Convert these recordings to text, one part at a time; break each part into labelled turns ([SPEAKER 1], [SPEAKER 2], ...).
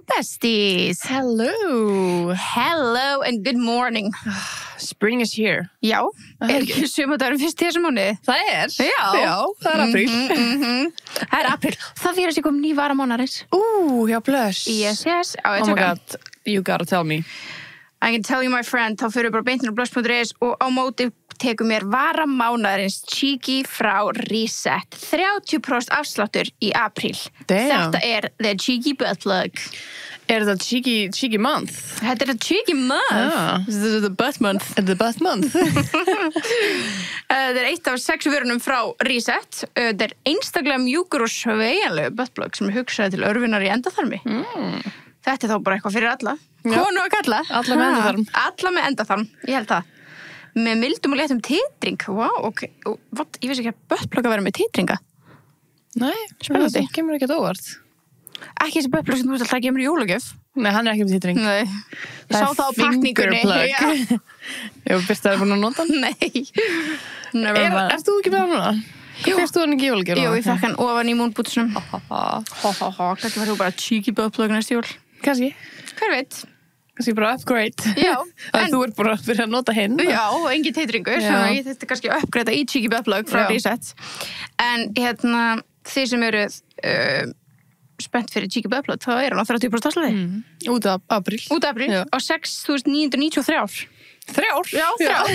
[SPEAKER 1] besties. Hello and good morning.
[SPEAKER 2] Spring is here.
[SPEAKER 1] Já, ekki sumardagurinn fyrst í þessum mánuði?
[SPEAKER 2] Það Já, það apríl.
[SPEAKER 1] Það apríl. Það fyrir að sé kom ný varamánaðarins.
[SPEAKER 2] Já, bless.
[SPEAKER 1] Yes.
[SPEAKER 2] Oh my god, you gotta tell me.
[SPEAKER 1] I can tell you my friend, þá fyrir bara beintin á blöss.is og á móti tekur mér varamánaðarins Cheeky frá Reset. 30% afsláttur í apríl.
[SPEAKER 2] Damn.
[SPEAKER 1] Þetta the Cheeky butt plug.
[SPEAKER 2] Þetta cheeky month?
[SPEAKER 1] Þetta the Cheeky month.
[SPEAKER 2] This is the butt month. The butt month.
[SPEAKER 1] Þetta eitt af 6 vörunum frá Reset. Þetta einstaklega mjúkur og sveigjanlegu butt plug sem hugsaði til örfunar í endaþarmi. Þetta þá bara eitthvað fyrir alla. Konu og kalla.
[SPEAKER 2] Alla með endaþarm.
[SPEAKER 1] Alla með endaþarm, ég held það. Með mildum og léttum titring. Wow, ok. What? Ég vissi ekki að buttplug að vera með titringa.
[SPEAKER 2] Nei, spennandi. Það kemur ekki óvart.
[SPEAKER 1] Ekki þessi buttplug sem þú veist alltaf að gefa mér í jólagjöf.
[SPEAKER 2] Nei, hann ekki með titring.
[SPEAKER 1] Nei. Ég sá það á pakningunni.
[SPEAKER 2] Fingerplug. Ég byrst að það er búin að nota hann.
[SPEAKER 1] Nei.
[SPEAKER 2] Ert þú ekki með hann núna? Fyrst þú hann ekki í jólagjöf?
[SPEAKER 1] Jú, ég fekk hann ofan í múnbútusnum. Kannski var þú bara cheeky buttplug næst jól.
[SPEAKER 2] Kannski.
[SPEAKER 1] Hver veit?
[SPEAKER 2] Kannski bara upgrade.
[SPEAKER 1] Já.
[SPEAKER 2] Þú ert bara að byrja að nota hinn.
[SPEAKER 1] Já, og engin titringur. Þannig ég þetta kannski uppgreita í cheeky buttplug frá Reset. En þið sem eru spennt fyrir cheeky buttplug, þá er hann á 30% afslætti.
[SPEAKER 2] Út af apríl.
[SPEAKER 1] Á 6.993.
[SPEAKER 2] 3 ár?
[SPEAKER 1] Já, 3 ár.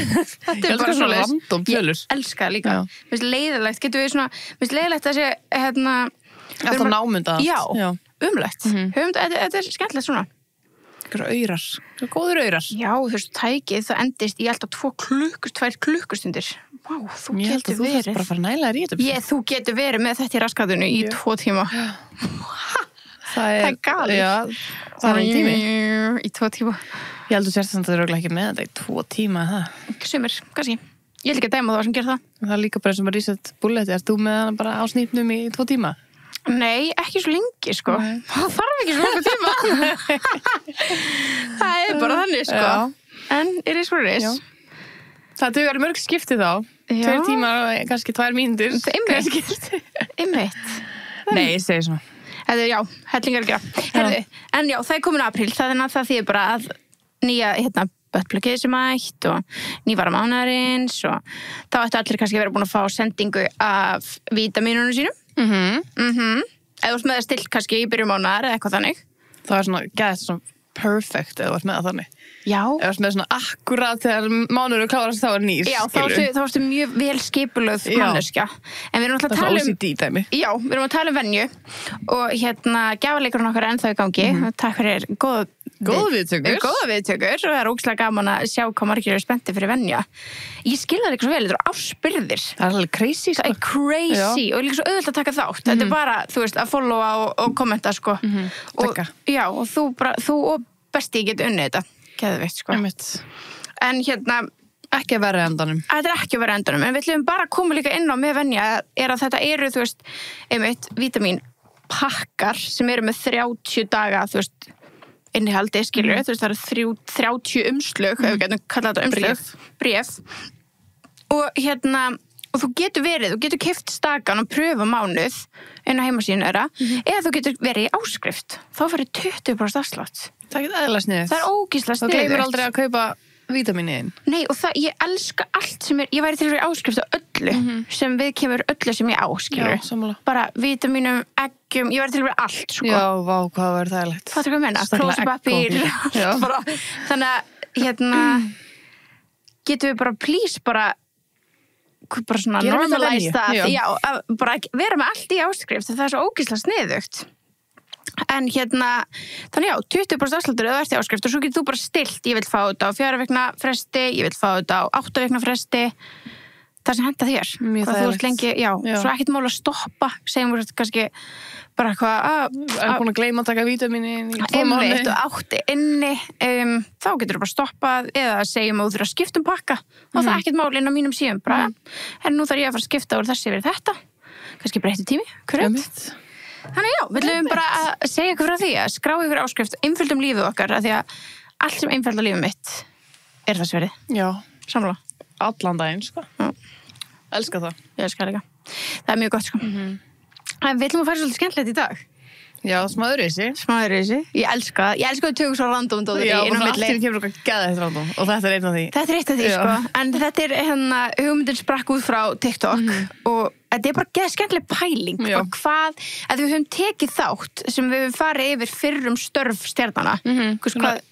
[SPEAKER 1] Þetta
[SPEAKER 2] bara svona random tölur.
[SPEAKER 1] Ég elska það líka. Mér finnst leiðilegt, getur við svona, mér finnst leiðilegt að sé,
[SPEAKER 2] alltaf námynda allt.
[SPEAKER 1] Já, umlegt. Þetta skemmtilegt svona.
[SPEAKER 2] Aurar. Góður aurar.
[SPEAKER 1] Já, þú veist, tækið, það endist í alltaf 2 klukkustundir. Vá, þú getur verið.
[SPEAKER 2] Ég held að þú þarf bara að fara nægilega í þetta.
[SPEAKER 1] Þú getur verið með þetta í raskatunni í 2 tíma. Það er galið.
[SPEAKER 2] Já, það er tími.
[SPEAKER 1] Í 2 tíma.
[SPEAKER 2] Ég held að þú sérst að það eru ekki með þetta í 2 tíma, það.
[SPEAKER 1] Sumir, kannski. Ég vil ekki að dæma það sem gerir það.
[SPEAKER 2] Það er líka bara sem að Reset bullet. Ert þú með hana bara á snýpnum í 2 tíma?
[SPEAKER 1] Nei, ekki svo lengi, sko. Það þarf ekki svo lengi tíma. Það er bara þannig, sko.
[SPEAKER 2] Já.
[SPEAKER 1] En it is what it is.
[SPEAKER 2] Það dugar mörg skipti þá. 2 tímar og kannski 2 mínútur.
[SPEAKER 1] Einmitt.
[SPEAKER 2] Nei, ég segi svona.
[SPEAKER 1] Já, hellingar að gera. Herðu, en já, það er komin apríl. Það þýðir bara að nýja, buttplugið sem ætt og nývara mánaðarins og þá ættu allir kannski að vera búin að fá sendingu af vítamínunum sínum. Eða þú ert með það stilt kannski í byrjun mánaðar eða eitthvað þannig.
[SPEAKER 2] Það er svona, gett svona perfect eða þú ert með það þannig.
[SPEAKER 1] Já.
[SPEAKER 2] Eða þú ert með svona akkurat þegar mánuður klárast þá er nýr.
[SPEAKER 1] Já, þá ertu mjög vel skipulögð manneskja. En við erum alltaf að tala
[SPEAKER 2] OCD dæmi.
[SPEAKER 1] Já, við erum að tala venju og gjafaleikurinn okkar er ennþá í gangi. Takk fyrir góða viðtökur og það er ógeðslega gaman að sjá hvað margir eru spenntir fyrir venja. Ég skil það líka svo vel, þetta eru ársbyrðir.
[SPEAKER 2] Það er alveg crazy, sko.
[SPEAKER 1] Það er crazy og líka svo auðvelt að taka þátt. Þetta er bara, þú veist, að followa og kommenta, sko. Já, og þú og besti geta unnið þetta. Geðveikt, sko. En
[SPEAKER 2] ekki að vera endanum.
[SPEAKER 1] Þetta er ekki að vera endanum, en við ætlum bara að koma líka inn á með venja er að þetta eru, þú veist, vítamínpakkar sem eru með 30 daga, þú veist, innihaldi, skilur, þú veist, það eru 30 umslög, ef við getum kallað þetta umslög, bréf. Og þú getur keypt stakan og pröfa mánuð inn á heimasíðunni þeirra, eða þú getur verið í áskrift. Þá farið 20% afslátt.
[SPEAKER 2] Það er eðlilega sniðugt.
[SPEAKER 1] Það er ógeðslega sniðugt.
[SPEAKER 2] Þú gleymir aldrei að kaupa vítamínin.
[SPEAKER 1] Nei, og ég elska allt sem ég væri til að vera í áskrift á öllu, sem við kemur öllu sem ég á, skilur.
[SPEAKER 2] Já, sammála.
[SPEAKER 1] Bara vítamínum, eggjum, ég væri til að vera allt, sko.
[SPEAKER 2] Já, vá, hvað var það leitt.
[SPEAKER 1] Fattu hvað ég meina? Klósapapír, bara, þannig að, getum við bara, please, bara svona normalize það. Já, bara vera með allt í áskrift, það er svo ógeðslega sniðugt. En þannig 20% afsláttur eða ert í áskrift og svo getur þú bara stilt, ég vil fá þetta á 4 vikna fresti, ég vil fá þetta á 8 vikna fresti, það sem henda þér.
[SPEAKER 2] Mjög
[SPEAKER 1] þú ert lengi, svo ekkert mál að stoppa, segjum við kannski bara eitthvað
[SPEAKER 2] búin að gleyma að taka vítamínin í 2
[SPEAKER 1] mánuði og átti inni, þá getur þú bara stoppað eða segjum að þú þurfa að skipta pakka og það er ekkert mál inn á mínum síðum, bara nú þarf ég að fara að skipta úr þessi verið þetta, kannski breytti tími, korrekt. Þannig við viljum bara að segja ykkur frá því að skrá ykkur áskrift, einföldum lífið okkar, að því að allt sem einfölda lífið mitt er þess verið.
[SPEAKER 2] Já.
[SPEAKER 1] Sammála.
[SPEAKER 2] Allan daginn, sko.
[SPEAKER 1] Já.
[SPEAKER 2] Elska það.
[SPEAKER 1] Ég elska það líka. Það er mjög gott, sko. En við viljum að fara svolítið skemmtilegt í dag.
[SPEAKER 2] Já, smá öðruvísi.
[SPEAKER 1] Ég elska að tökum svo random dótið
[SPEAKER 2] Já, og allt í kemur okkar geðið random og þetta einn af því.
[SPEAKER 1] Þetta eitt af því, sko. En þetta hugmyndin sprakk út frá TikTok og þetta bara geða skemmtileg pæling. Hvað, að við höfum tekið þátt sem við höfum farið yfir fyrrum störf stjarnana.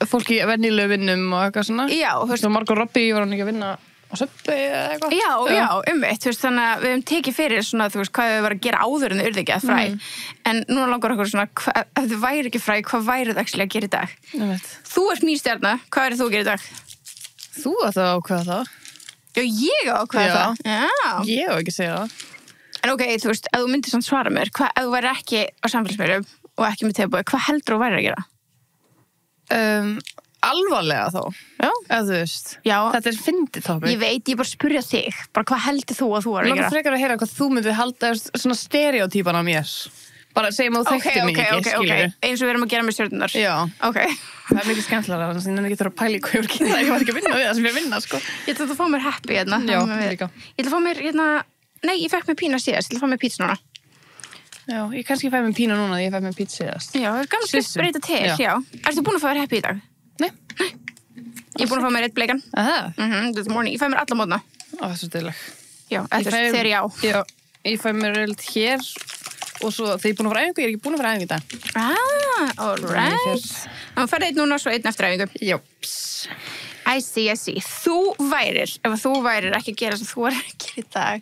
[SPEAKER 2] Fólk í venjulegu vinnum og eitthvað svona.
[SPEAKER 1] Já.
[SPEAKER 2] Svo Margot Robbie var hann ekki að vinna á Subway eða eitthvað.
[SPEAKER 1] Já, þannig að við höfum tekið fyrir svona, hvað við varum að gera áður en þau urðu ekki að fræ. En núna langar okkur svona, ef þau væri ekki fræ, hvað væri það actually að gera í dag? Þú ert ný stjarna, hvað væri þú að gera í dag?
[SPEAKER 2] Þú átt að ákveða það.
[SPEAKER 1] Já, ég ákveða það. Já.
[SPEAKER 2] Ég á ekki að segja það.
[SPEAKER 1] En ok, ef þú myndir samt svara mér, ef þú væri ekki á samfélagsmiðlum og ekki með tilboði, hvað heldur þú væri að gera?
[SPEAKER 2] Alvarlega þó.
[SPEAKER 1] Já.
[SPEAKER 2] Eða þú veist.
[SPEAKER 1] Já.
[SPEAKER 2] Þetta fyndið topic.
[SPEAKER 1] Ég veit, ég bara spyrja þig. Bara hvað heldur þú að þú væri að gera?
[SPEAKER 2] Langar frekar að heyra hvað þú myndir halda svona stereotypan á mér. Bara segjum að þú þekktir mig ekki, skilur.
[SPEAKER 1] Eins og við erum að gera með stjörnunar.
[SPEAKER 2] Já.
[SPEAKER 1] Ok.
[SPEAKER 2] Það mikið skemmtilega, þannig að ég getur að pæla í hvað ég voru að gera. Ég var ekki að vinna við það sem ég að vinna, sko.
[SPEAKER 1] Ég ætla að fá mér happy hérna.
[SPEAKER 2] Já, líka.
[SPEAKER 1] Ég ætla að fá mér nei, ég fekk mér pína síðast. Ég ætla að fá mér pizza núna.
[SPEAKER 2] Já, ég kannski fæ mér pína núna, ég fæ mér pizza síðast.
[SPEAKER 1] Já, það er gaman að breyta til, já. Ertu búin að fá þér happy í dag?
[SPEAKER 2] Nei.
[SPEAKER 1] Ég er búin að fá mér eitt bleikan. This morning. Ég fæ mér alla mótna.
[SPEAKER 2] Það er svo deilig.
[SPEAKER 1] Já, þegar já.
[SPEAKER 2] Já, ég fæ mér hér og svo þegar ég er búin að fara æfingu, ég er ekki búin að fara æfingu í dag.
[SPEAKER 1] Alright. Það færði einn núna, svo einn eftir æfingu.
[SPEAKER 2] Jóps.
[SPEAKER 1] I see. Þú værir, ef þú værir ekki að gera sem þú værir að gera í dag.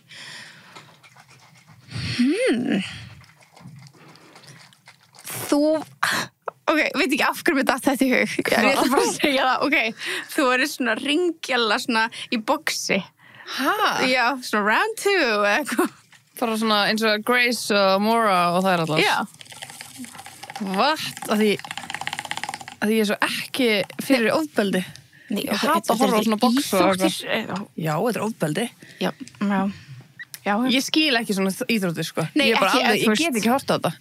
[SPEAKER 1] Þú... Ok, veit ekki af hverju mér datt þetta í hug. Ég ætla bara að segja það. Ok, þú værir svona ringjala svona í boxi.
[SPEAKER 2] Hæ?
[SPEAKER 1] Já, svona round 2 eða eitthvað.
[SPEAKER 2] Bara svona eins og Grace og Maura og það er alltaf.
[SPEAKER 1] Já.
[SPEAKER 2] What? Að því ég er svo ekki fyrir ofbeldi.
[SPEAKER 1] Nei,
[SPEAKER 2] ég hata að horfa á svona box og eitthvað. Já, þetta er ofbeldi.
[SPEAKER 1] Já.
[SPEAKER 2] Ég skil ekki svona íþróttir, sko.
[SPEAKER 1] Nei,
[SPEAKER 2] ég get ekki hort á þetta.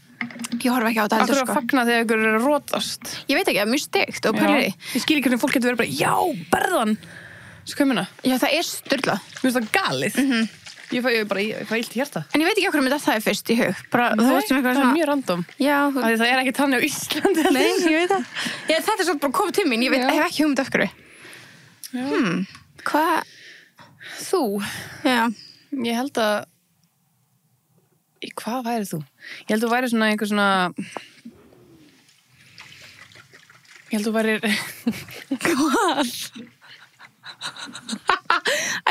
[SPEAKER 1] Ég horf ekki á þetta heldur,
[SPEAKER 2] sko. Að fagna þegar ykkur er að rótast.
[SPEAKER 1] Ég veit ekki, það er mjög steikt og pælir í.
[SPEAKER 2] Ég skil ekki hvernig fólk getur verið bara, já, berðan. Svo hvað minna?
[SPEAKER 1] Já, það er sturlað.
[SPEAKER 2] Mér finnst það galið. Ég fæ illt í hjarta.
[SPEAKER 1] En ég veit ekki okkur þetta það er fyrst í hug. Bara,
[SPEAKER 2] það er mjög random.
[SPEAKER 1] Já.
[SPEAKER 2] Það er ekki þannig á Íslandi.
[SPEAKER 1] Nei, ég veit það. Þetta er svo bara komið til mín, ég hef ekki hugmynd af hverju. Hvað?
[SPEAKER 2] Þú?
[SPEAKER 1] Já.
[SPEAKER 2] Ég held að... Hvað væri þú? Ég held að þú væri svona einhver svona... Ég held að þú væri...
[SPEAKER 1] Hvað?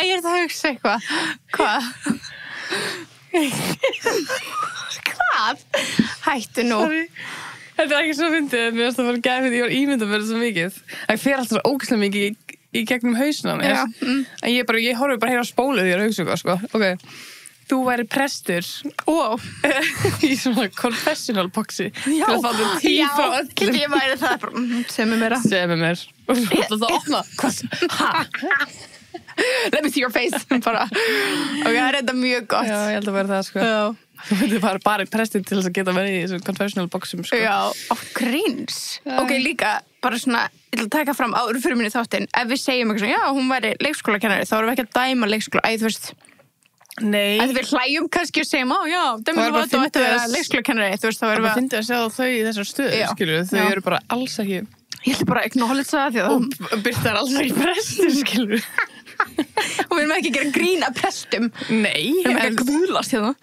[SPEAKER 1] Ég er það að hugsa eitthvað. Hvað? Hvað? Hættu nú.
[SPEAKER 2] Sorry. Þetta er ekki svo fyndið, mér finnst það bara gæfið, ég var ímyndað mér svo mikið. Það fer alltaf svo ógeðslega mikið í gegnum hausna mér. En ég horfi bara heyra á spólu því að hugsa eitthvað, sko. Ok. Þú væri prestur í svona confessional boxi til að fá þér tíu frá öllum.
[SPEAKER 1] Ég væri það bara, sem er mér.
[SPEAKER 2] Og svo ætla það að opna.
[SPEAKER 1] Let me see your face. Bara. Ok, það er þetta mjög gott.
[SPEAKER 2] Já, ég held að vera það, sko. Þú myndir bara prestur til þess að geta verið í svona confessional boxum, sko.
[SPEAKER 1] Já, á gríns. Ok, líka, bara svona, ég ætla að taka fram áður fyrir minni þáttinn. Ef við segjum eitthvað svona, já, hún væri leikskólakennari, þá erum við ekki að dæma leikskóla. Þú veist...
[SPEAKER 2] Nei.
[SPEAKER 1] En við hlæjum kannski og segjum, já, dæmum við að þetta er leikskólakennari, þú veist, þá erum við að...
[SPEAKER 2] Það finnst að sjá þau í þessar stöðu, skilur, þau eru bara alls ekki...
[SPEAKER 1] Ég ætla bara að acknowledge það, því að...
[SPEAKER 2] Og Birta er alls ekki prestur, skilur.
[SPEAKER 1] Og við erum ekki að gera grína prestum.
[SPEAKER 2] Nei.
[SPEAKER 1] Við erum ekki að guðlast hérna.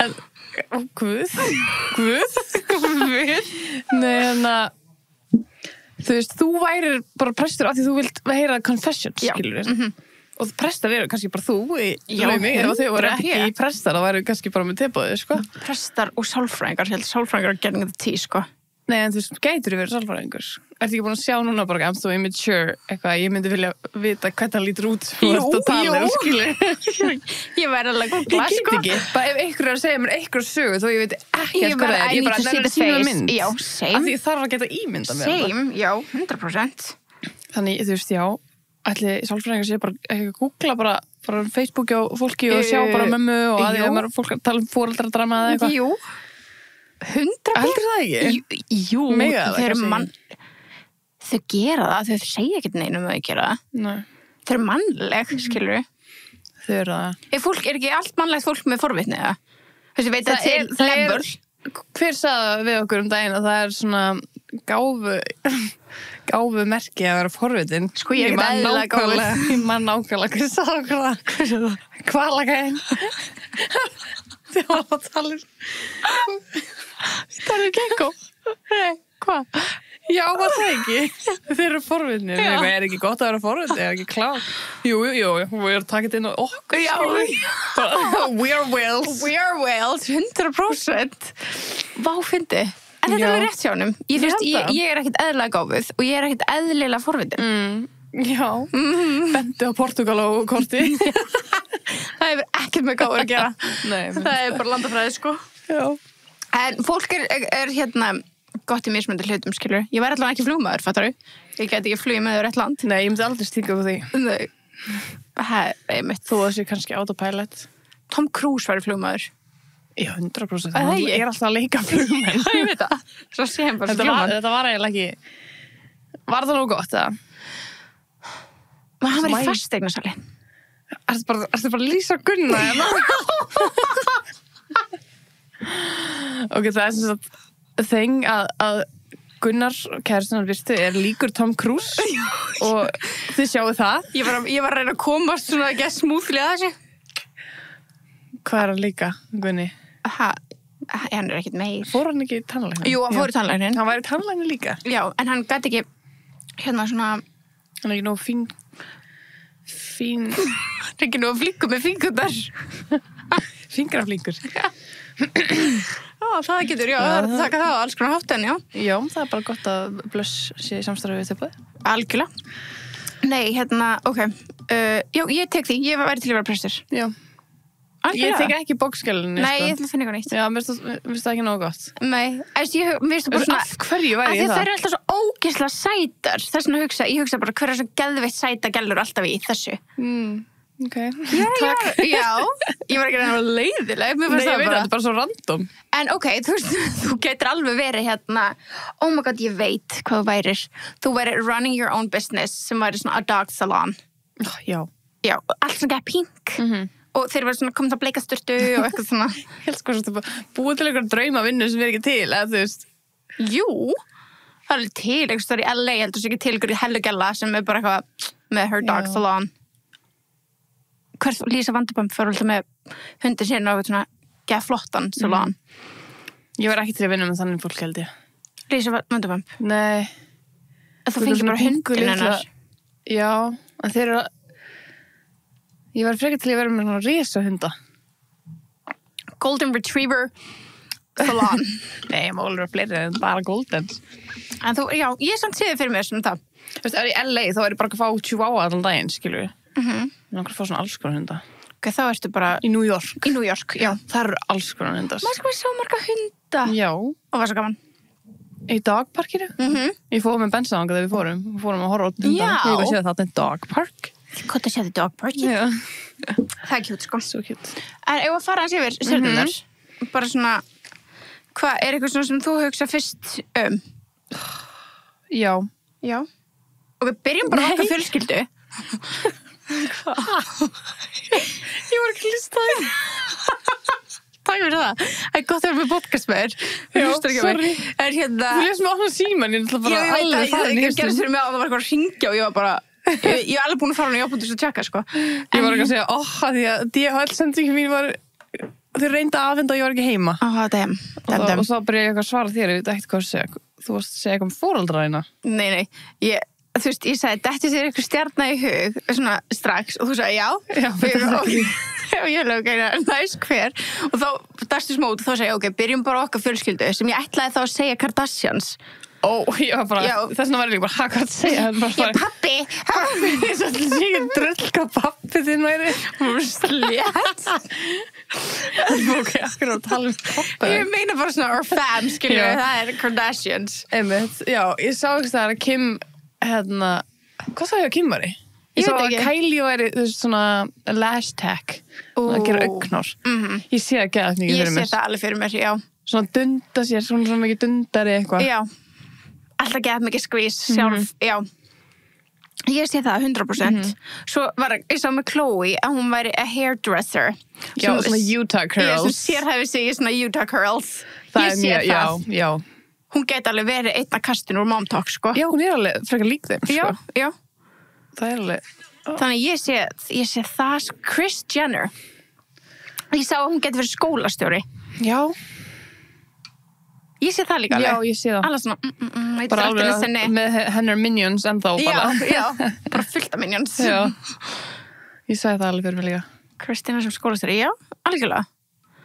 [SPEAKER 2] Guð? Nei, en að... Þú veist, þú værir bara prestur af því þú vilt heyra confessions, skilur. Og prestar eru kannski bara þú í laumi, ef þau voru ekki í prestar, þá væru kannski bara með tilboði, sko.
[SPEAKER 1] Prestar og sálfræðingar, ég held sálfræðingar að getting the tea, sko.
[SPEAKER 2] Nei, en þú veist, gætur þið verið sálfræðingur? Ertu ekki búin að sjá núna bara, I'm so immature, eitthvað, ég myndi vilja vita hvernig það lítur út og tala, skilur.
[SPEAKER 1] Ég væri alveg góðla, sko.
[SPEAKER 2] Ég get ekki, bara ef einhver er að segja mér einhver sögu, þó ég veit ekki að sko það er, ég bara nefnir að sína mynd. Já, same. Af því ég þarf að geta ímynda mér.
[SPEAKER 1] Same, já, 100%.
[SPEAKER 2] Þannig, þú veist, já, ætli sálfræðingar sé bara ekki að googla bara Facebooki og fólki og sjá bara mömmu og að því að maður fólk tala foreldradrama eða eitthvað.
[SPEAKER 1] Jú, 100%.
[SPEAKER 2] Heldur það ekki?
[SPEAKER 1] Jú, þau gera það, þau segja ekkert neinum að þau gera það.
[SPEAKER 2] Nei.
[SPEAKER 1] Þau eru mannleg, skilur við.
[SPEAKER 2] Þau eru það.
[SPEAKER 1] Er ekki allt mannlegt fólk með forvitni, eða? Þú veist, ég veit að til lembur.
[SPEAKER 2] hver sagði við okkur daginn að það svona gáfu merki að vera forvitin?
[SPEAKER 1] Sko ég er eðlilega gáfuð.
[SPEAKER 2] Ég man nákvæmlega hver sagði okkur það. Hvalagæn. Það var að tala Það er gekko.
[SPEAKER 1] Nei, hvað?
[SPEAKER 2] Já, var það ekki? Þeir eru forvitnir. Er ekki gott að vera forvitnir? Er ekki klár? Jú. Við erum takit inn á okkur.
[SPEAKER 1] Já.
[SPEAKER 2] We're whales.
[SPEAKER 1] We're whales, 100%. Vá, fyndi. En þetta er rétt hjá honum. Ég er ekkert eðlilega gáfuð og ég er ekkert eðlilega forvitin.
[SPEAKER 2] Já. Bendi á Portugal og korti.
[SPEAKER 1] Það hefur ekkert með gáfur að gera.
[SPEAKER 2] Nei.
[SPEAKER 1] Það er bara landafræði, sko.
[SPEAKER 2] Já.
[SPEAKER 1] En fólk er gott í mismunandi hlutum, skilur. Ég væri allavega ekki flugmaður, fattar þú? Ég get ekki flugið með þau rétt land.
[SPEAKER 2] Nei, ég myndi aldrei stinga upp því.
[SPEAKER 1] Nei. Það er einmitt.
[SPEAKER 2] Þú þessi kannski autopilot.
[SPEAKER 1] Tom Cruise væri flugmaður.
[SPEAKER 2] Já, 100%. Hann er alltaf að leika flugmenn.
[SPEAKER 1] Ég veit það. Svo sé hann bara flugmann.
[SPEAKER 2] Þetta var eiginlega ekki... Var það nú gott, eða?
[SPEAKER 1] Hann var í fasteignasali.
[SPEAKER 2] Ertu bara að lýsa Gunna, hérna? Ok, það er sem sagt þeng að Gunnar kærastan virtu líkur Tom Cruise og þið sjáu það.
[SPEAKER 1] Ég var að reyna að komast svona ekki að smúðlega þessu.
[SPEAKER 2] Hvað er að líka, Gunni?
[SPEAKER 1] Hann er ekkert meir.
[SPEAKER 2] Fór hann ekki í tannlæknin?
[SPEAKER 1] Jú, hann fór í tannlæknin.
[SPEAKER 2] Hann var í tannlæknin líka?
[SPEAKER 1] Já, en hann gæti ekki svona...
[SPEAKER 2] Hann er ekki nógu fín...
[SPEAKER 1] Hann er ekki nógu flíkur með fingurnar.
[SPEAKER 2] Fingraflingur.
[SPEAKER 1] Já, það getur, já. Það er að taka það á alls konar hátt en já.
[SPEAKER 2] Já, það er bara gott að Blöss sé í samstarfi við tilboði.
[SPEAKER 1] Algjörlega. Nei, ok. Já, ég tek því. Ég væri til að vera prestur.
[SPEAKER 2] Já.
[SPEAKER 1] Algjörlega.
[SPEAKER 2] Ég tek ekki bókskælinni.
[SPEAKER 1] Nei, ég ætla að finna eitthvað nýtt.
[SPEAKER 2] Já, mér finnst það ekki nógu gott.
[SPEAKER 1] Nei, mér finnst það bara svona...
[SPEAKER 2] Af hverju væri ég það?
[SPEAKER 1] Það eru alltaf svo ógeðslega sætar. Þess vegna ég hugsa bara hver er svo geðveitt sæta gælur alltaf í þessu.
[SPEAKER 2] Ok.
[SPEAKER 1] Takk. Já, ég var ekki að reyna leiðileg.
[SPEAKER 2] Nei, ég veit að þetta er bara svo random.
[SPEAKER 1] En ok, þú getur alveg verið oh my god, ég veit hvað þú værir. Þú værir running your own business sem væri svona a dog salon.
[SPEAKER 2] Já.
[SPEAKER 1] Já, allt svona gæði pink. Og þeir var svona komið að bleika sturtu og eitthvað svona.
[SPEAKER 2] Helt sko svona búið til einhver draumavinnu sem er ekki til, eða þú veist.
[SPEAKER 1] Jú, það er alveg til, eitthvað stór í LA, heldur svo ekki til einhver hellugella sem er bara eitthvað með her dog salon. Lisa Vanderpump fyrir alltaf með hundin sín og eitthvað svona geða flottan salon.
[SPEAKER 2] Ég var ekki til að vinna með þannig fólk, held ég.
[SPEAKER 1] Lisa Vanderpump?
[SPEAKER 2] Nei.
[SPEAKER 1] Þú fengir bara hundin hennar.
[SPEAKER 2] Já, en þeir eru... Ég var frekar til að vera með svona risahunda.
[SPEAKER 1] Golden Retriever salon.
[SPEAKER 2] Nei, ég má alveg vera fleiri en bara golden.
[SPEAKER 1] En þú, já, ég samt séði fyrir mér sem það.
[SPEAKER 2] Þú veist, ef ég er í LA þá er ég bara að fá chihuahua allan daginn, skilur við. Ég er að fá svona alls konar hunda.
[SPEAKER 1] Ok, þá ertu bara...
[SPEAKER 2] Í New York.
[SPEAKER 1] Í New York, já.
[SPEAKER 2] Það eru alls konar hundar.
[SPEAKER 1] Maður sko við sá marga hunda.
[SPEAKER 2] Já.
[SPEAKER 1] Og var svo gaman.
[SPEAKER 2] Í dogparkinu. Ég fóð með bensaðanga þegar við fórum. Við fórum að horfa á hunda.
[SPEAKER 1] Já.
[SPEAKER 2] Ég var að séð þetta er dogpark.
[SPEAKER 1] Hvað það séði dogpark?
[SPEAKER 2] Já.
[SPEAKER 1] Það er cute, sko.
[SPEAKER 2] Svo cute.
[SPEAKER 1] En ef að fara hans yfir stjörnurnar, bara svona, hvað er eitthvað svona sem þú hugsa fyrst
[SPEAKER 2] Já.
[SPEAKER 1] Já. Og við byrjum bara okkar fjölskyldu.
[SPEAKER 2] Hvað? Ég var ekki hlustað.
[SPEAKER 1] Takk fyrir það. Það er gott að vera með podcast með þér.
[SPEAKER 2] Já, sorry.
[SPEAKER 1] En hérna...
[SPEAKER 2] Þú lést mig opna síman, ég ætla bara alveg farin í
[SPEAKER 1] Ég gerði fyrir mig að það var eitthvað að hringja og ég var bara... Ég var alveg búin að fara hann í ábúndis að tjekka, sko.
[SPEAKER 2] Ég var ekki að segja, því að DHL-sendingin mín var... Þau reynda að afhenda og ég var ekki heima.
[SPEAKER 1] Damn.
[SPEAKER 2] Og þá bara ég eitthvað svara þér, ég veit ekkert hvað að segja. Þú varst að segja eitthvað fóreldraðina.
[SPEAKER 1] Nei. Þú veist, ég sagði, þetta sér eitthvað stjarna í hug, svona strax, og þú sagði, já. Og ég lög næst hver. Og þá, dastu smót, og þá sagði ég, ok, byrjum bara okkar fjölskyldu, sem ég ætlaði þá að segja Kardashians.
[SPEAKER 2] Ég var bara, þess vegna var ég bara, hvað að segja?
[SPEAKER 1] Ég pappi!
[SPEAKER 2] Ég svo ætla að segja drull hvað pappi þinn væri.
[SPEAKER 1] Hún var slétt.
[SPEAKER 2] Ok, akkur að tala pappi.
[SPEAKER 1] Ég meina bara svona, our fam, skilju, það er Kardashians.
[SPEAKER 2] Einmitt, já, ég sá ekki það að Kim, hvað sagði ég að Kim væri? Ég sá að Kylie væri, þú veist, svona lash tag, að gera augnhár. Ég sé það gæðast mikið fyrir mér.
[SPEAKER 1] Ég sé það alveg fyrir mér, já.
[SPEAKER 2] Svona dunda sér, svona mikið dundari eitthvað.
[SPEAKER 1] Já, alltaf gæðast mikið skvís sjálf, já. Ég sé það 100%. Svo var ég sá með Chloe að hún væri a hairdresser.
[SPEAKER 2] Já, svona Utah curls.
[SPEAKER 1] Ég sem sérhæfi sig í svona Utah curls.
[SPEAKER 2] Það ég sé það. Já.
[SPEAKER 1] Hún geti alveg verið einn af kastinu úr Mom Talk, sko.
[SPEAKER 2] Já, hún alveg frekar lík þeim, sko.
[SPEAKER 1] Já.
[SPEAKER 2] Það alveg...
[SPEAKER 1] Þannig ég sé það Kris Jenner. Ég sá að hún geti verið skólastjóri.
[SPEAKER 2] Já.
[SPEAKER 1] Ég sé það líka alveg.
[SPEAKER 2] Já, ég sé það.
[SPEAKER 1] Alla svona,
[SPEAKER 2] bara alveg með hennar minions ennþá bara.
[SPEAKER 1] Já, bara fullt af minions.
[SPEAKER 2] Já. Ég sagði það alveg fyrir mig líka.
[SPEAKER 1] Kristina sem skólastjóri, já, algjörlega.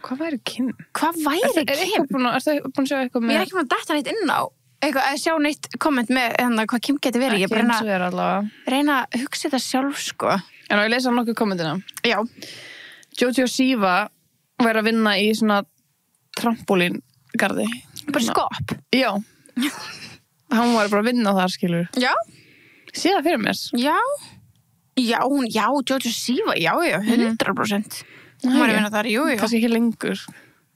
[SPEAKER 2] Hvað væri Kim?
[SPEAKER 1] Kim?
[SPEAKER 2] Ertu búin að sjá eitthvað með...
[SPEAKER 1] Ég ekki búin að detta neitt inn á eitthvað, að sjá neitt komment með hvað Kim geti verið. Ég bara reyna að hugsa þetta sjálf, sko.
[SPEAKER 2] En ég lesa nokkuð kommentina.
[SPEAKER 1] Já.
[SPEAKER 2] Jojo Siva væri að vinna í svona trampolíngarði.
[SPEAKER 1] Bara skopp?
[SPEAKER 2] Já. Hann var bara að vinna þar, skilur.
[SPEAKER 1] Já.
[SPEAKER 2] Sé það fyrir mér.
[SPEAKER 1] Já. Jojo Siva, já, 100%. Hún var að vinna þar, jú.
[SPEAKER 2] Kannski ekki lengur.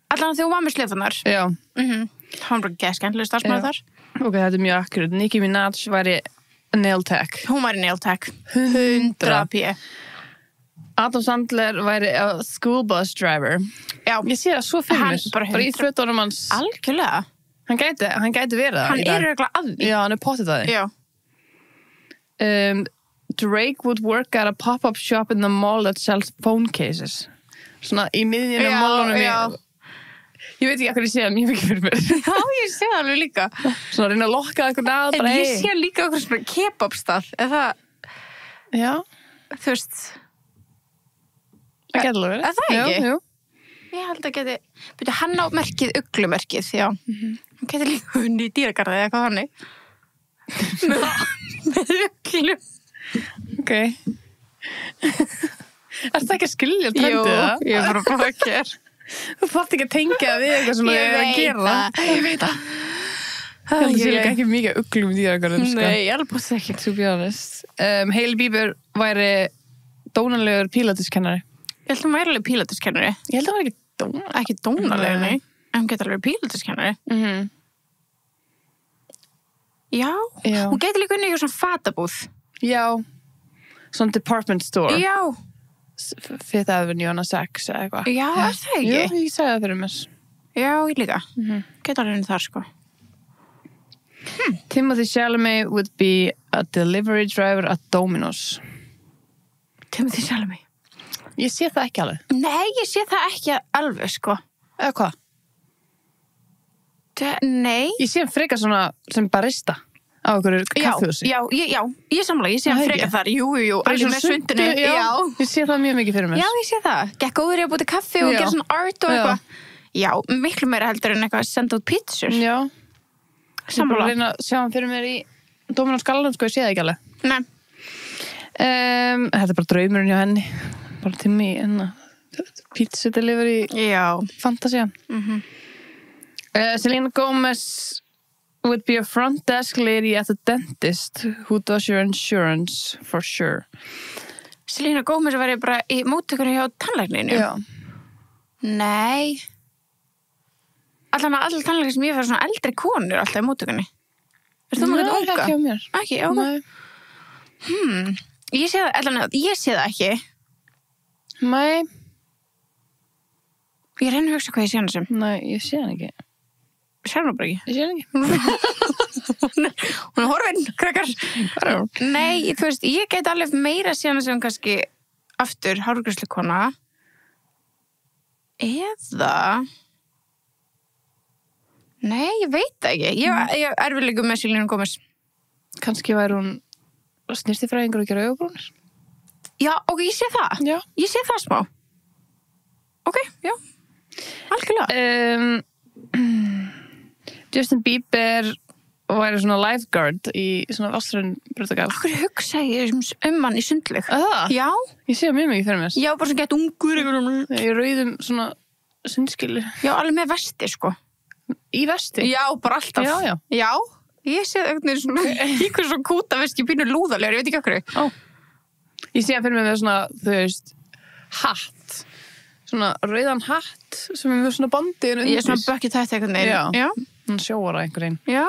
[SPEAKER 1] Allan þegar hún var með sleðunar.
[SPEAKER 2] Já.
[SPEAKER 1] Hann var bara skemmtileg starfsmaður þar.
[SPEAKER 2] Ok, þetta er mjög akkurat. Nicki Minaj væri nail tech.
[SPEAKER 1] Hún væri nail tech. 100p.
[SPEAKER 2] Adam Sandler væri a school bus driver.
[SPEAKER 1] Já.
[SPEAKER 2] Ég sé það svo fyrir mér. Bara í fötunum hans.
[SPEAKER 1] Algjörlega.
[SPEAKER 2] Hann gæti verið það.
[SPEAKER 1] Hann örugglega að því.
[SPEAKER 2] Já, hann pottið að því.
[SPEAKER 1] Já.
[SPEAKER 2] Drake would work at a pop-up shop in the mall that sells phone cases. Svona í miðjunum málunum.
[SPEAKER 1] Já.
[SPEAKER 2] Ég veit ekki hvað ég sé það mjög mikið fyrir mér.
[SPEAKER 1] Já, ég sé það alveg líka.
[SPEAKER 2] Svona reyna að lokka eitthvað að.
[SPEAKER 1] En ég sé líka okkur svona kebabstað.
[SPEAKER 2] Já.
[SPEAKER 1] Þú veist...
[SPEAKER 2] Það geti alveg verið.
[SPEAKER 1] Er það ekki?
[SPEAKER 2] Jú.
[SPEAKER 1] Ég held að geti... Byrju, hann á merkið, uglumerkið, já. Hann geti líka unni í dýragarði eða hvað hannig. Með uglu.
[SPEAKER 2] Ok. Ertu ekki að skilja trendið það?
[SPEAKER 1] Jú, ég er bara bókir.
[SPEAKER 2] Þú þarft ekki að tengja við eitthvað sem þið er að gera.
[SPEAKER 1] Ég veit það.
[SPEAKER 2] Það sé líka ekki mikið uglum í dýragarðum, sko.
[SPEAKER 1] Nei, ég alveg búið ekki.
[SPEAKER 2] To be honest. Hailey Bieber væri dónalegur pílatiskennari.
[SPEAKER 1] Ég held að hún væri alveg pílatiskennari.
[SPEAKER 2] Ég held að hún var ekki dónalegur.
[SPEAKER 1] Ekki dónalegur, nei. En hún getur alveg pílatiskennari. Já. Hún getur líka unni í svona fatabúð.
[SPEAKER 2] Já. Svona department store.
[SPEAKER 1] Já.
[SPEAKER 2] Fifth Avenue on a Sex eða eitthvað.
[SPEAKER 1] Já, er það ekki?
[SPEAKER 2] Já, ég sagði það fyrir mér.
[SPEAKER 1] Já, ég líka. Getur alveg unni þar, sko.
[SPEAKER 2] Timothy Chalamet would be a delivery driver at Domino's.
[SPEAKER 1] Timothy Chalamet.
[SPEAKER 2] Ég sé það ekki alveg.
[SPEAKER 1] Nei, ég sé það ekki alveg, sko.
[SPEAKER 2] Eða hvað?
[SPEAKER 1] Nei.
[SPEAKER 2] Ég sé hann frekar svona sem barista á okkur kaffihúsi.
[SPEAKER 1] Já, ég samla, ég sé hann frekar þar. Jú, alveg með svundinu.
[SPEAKER 2] Já, ég sé það mjög mikið fyrir mér.
[SPEAKER 1] Já, ég sé það. Gekk góður í að búti kaffi og gera svona art og eitthvað. Já, miklu meira heldur en eitthvað að senda út pizzur.
[SPEAKER 2] Já.
[SPEAKER 1] Samla.
[SPEAKER 2] Ég bara að reyna að sjá hann fyrir mér í Domino's Gallan, sko, ég sé það ekki alveg.
[SPEAKER 1] Nei.
[SPEAKER 2] Þetta er bara draumurinn hjá henni. Bara Timmy, pizza delivery.
[SPEAKER 1] Já.
[SPEAKER 2] Fantasía. Selena Gomez would be a front desk lady at the dentist who does your insurance for sure.
[SPEAKER 1] Selena Gomez var ég bara í móttökunni hjá tannlækninu.
[SPEAKER 2] Já.
[SPEAKER 1] Nei. Allar tannlæknir sem ég fyrir svona eldri konur alltaf í móttökunni. Er þú með þetta unga?
[SPEAKER 2] Nei, ekki á mér.
[SPEAKER 1] Ekki, já. Nei. Ég sé það ekki.
[SPEAKER 2] Nei.
[SPEAKER 1] Ég reyni að hugsa hvað ég sé hann sem.
[SPEAKER 2] Nei, ég sé hann ekki.
[SPEAKER 1] Sér hann bara ekki.
[SPEAKER 2] Ég sé hann ekki.
[SPEAKER 1] Hún er horfinn, krakkar. Nei, þú veist, ég get alveg meira sé hann sem kannski aftur hárgreiðslukona. Eða... Nei, ég veit það ekki. Ég erfiðleikum með Selena Gomez.
[SPEAKER 2] Kannski væri hún snirtifræðingur og gera augabrúnir.
[SPEAKER 1] Já, ok, ég sé það.
[SPEAKER 2] Já.
[SPEAKER 1] Ég sé það smá. Ok, já. Algjörlega.
[SPEAKER 2] Justin Bieber væri svona lifeguard í svona Vastrunbrutagarð.
[SPEAKER 1] Akkur hugsa ég hann í sundlaug. Já.
[SPEAKER 2] Ég sé mjög mikið fyrir mér.
[SPEAKER 1] Já, bara svona gett ungur.
[SPEAKER 2] Í rauðum svona sundskilu.
[SPEAKER 1] Já, alveg með vesti, sko.
[SPEAKER 2] Í vesti?
[SPEAKER 1] Já, bara alltaf. Já. Ég sé eitthvað svona, ykkur svona kúta vesti, pínu lúðalegur, ég veit ekki okkur.
[SPEAKER 2] Ég sé fyrir mig með svona, þú veist, hatt. Svona rauðan hatt sem er með svona bandi.
[SPEAKER 1] Ég er svona bucket hat eitthvað neginn.
[SPEAKER 2] Já. Svona sjóara einhverjum.
[SPEAKER 1] Já.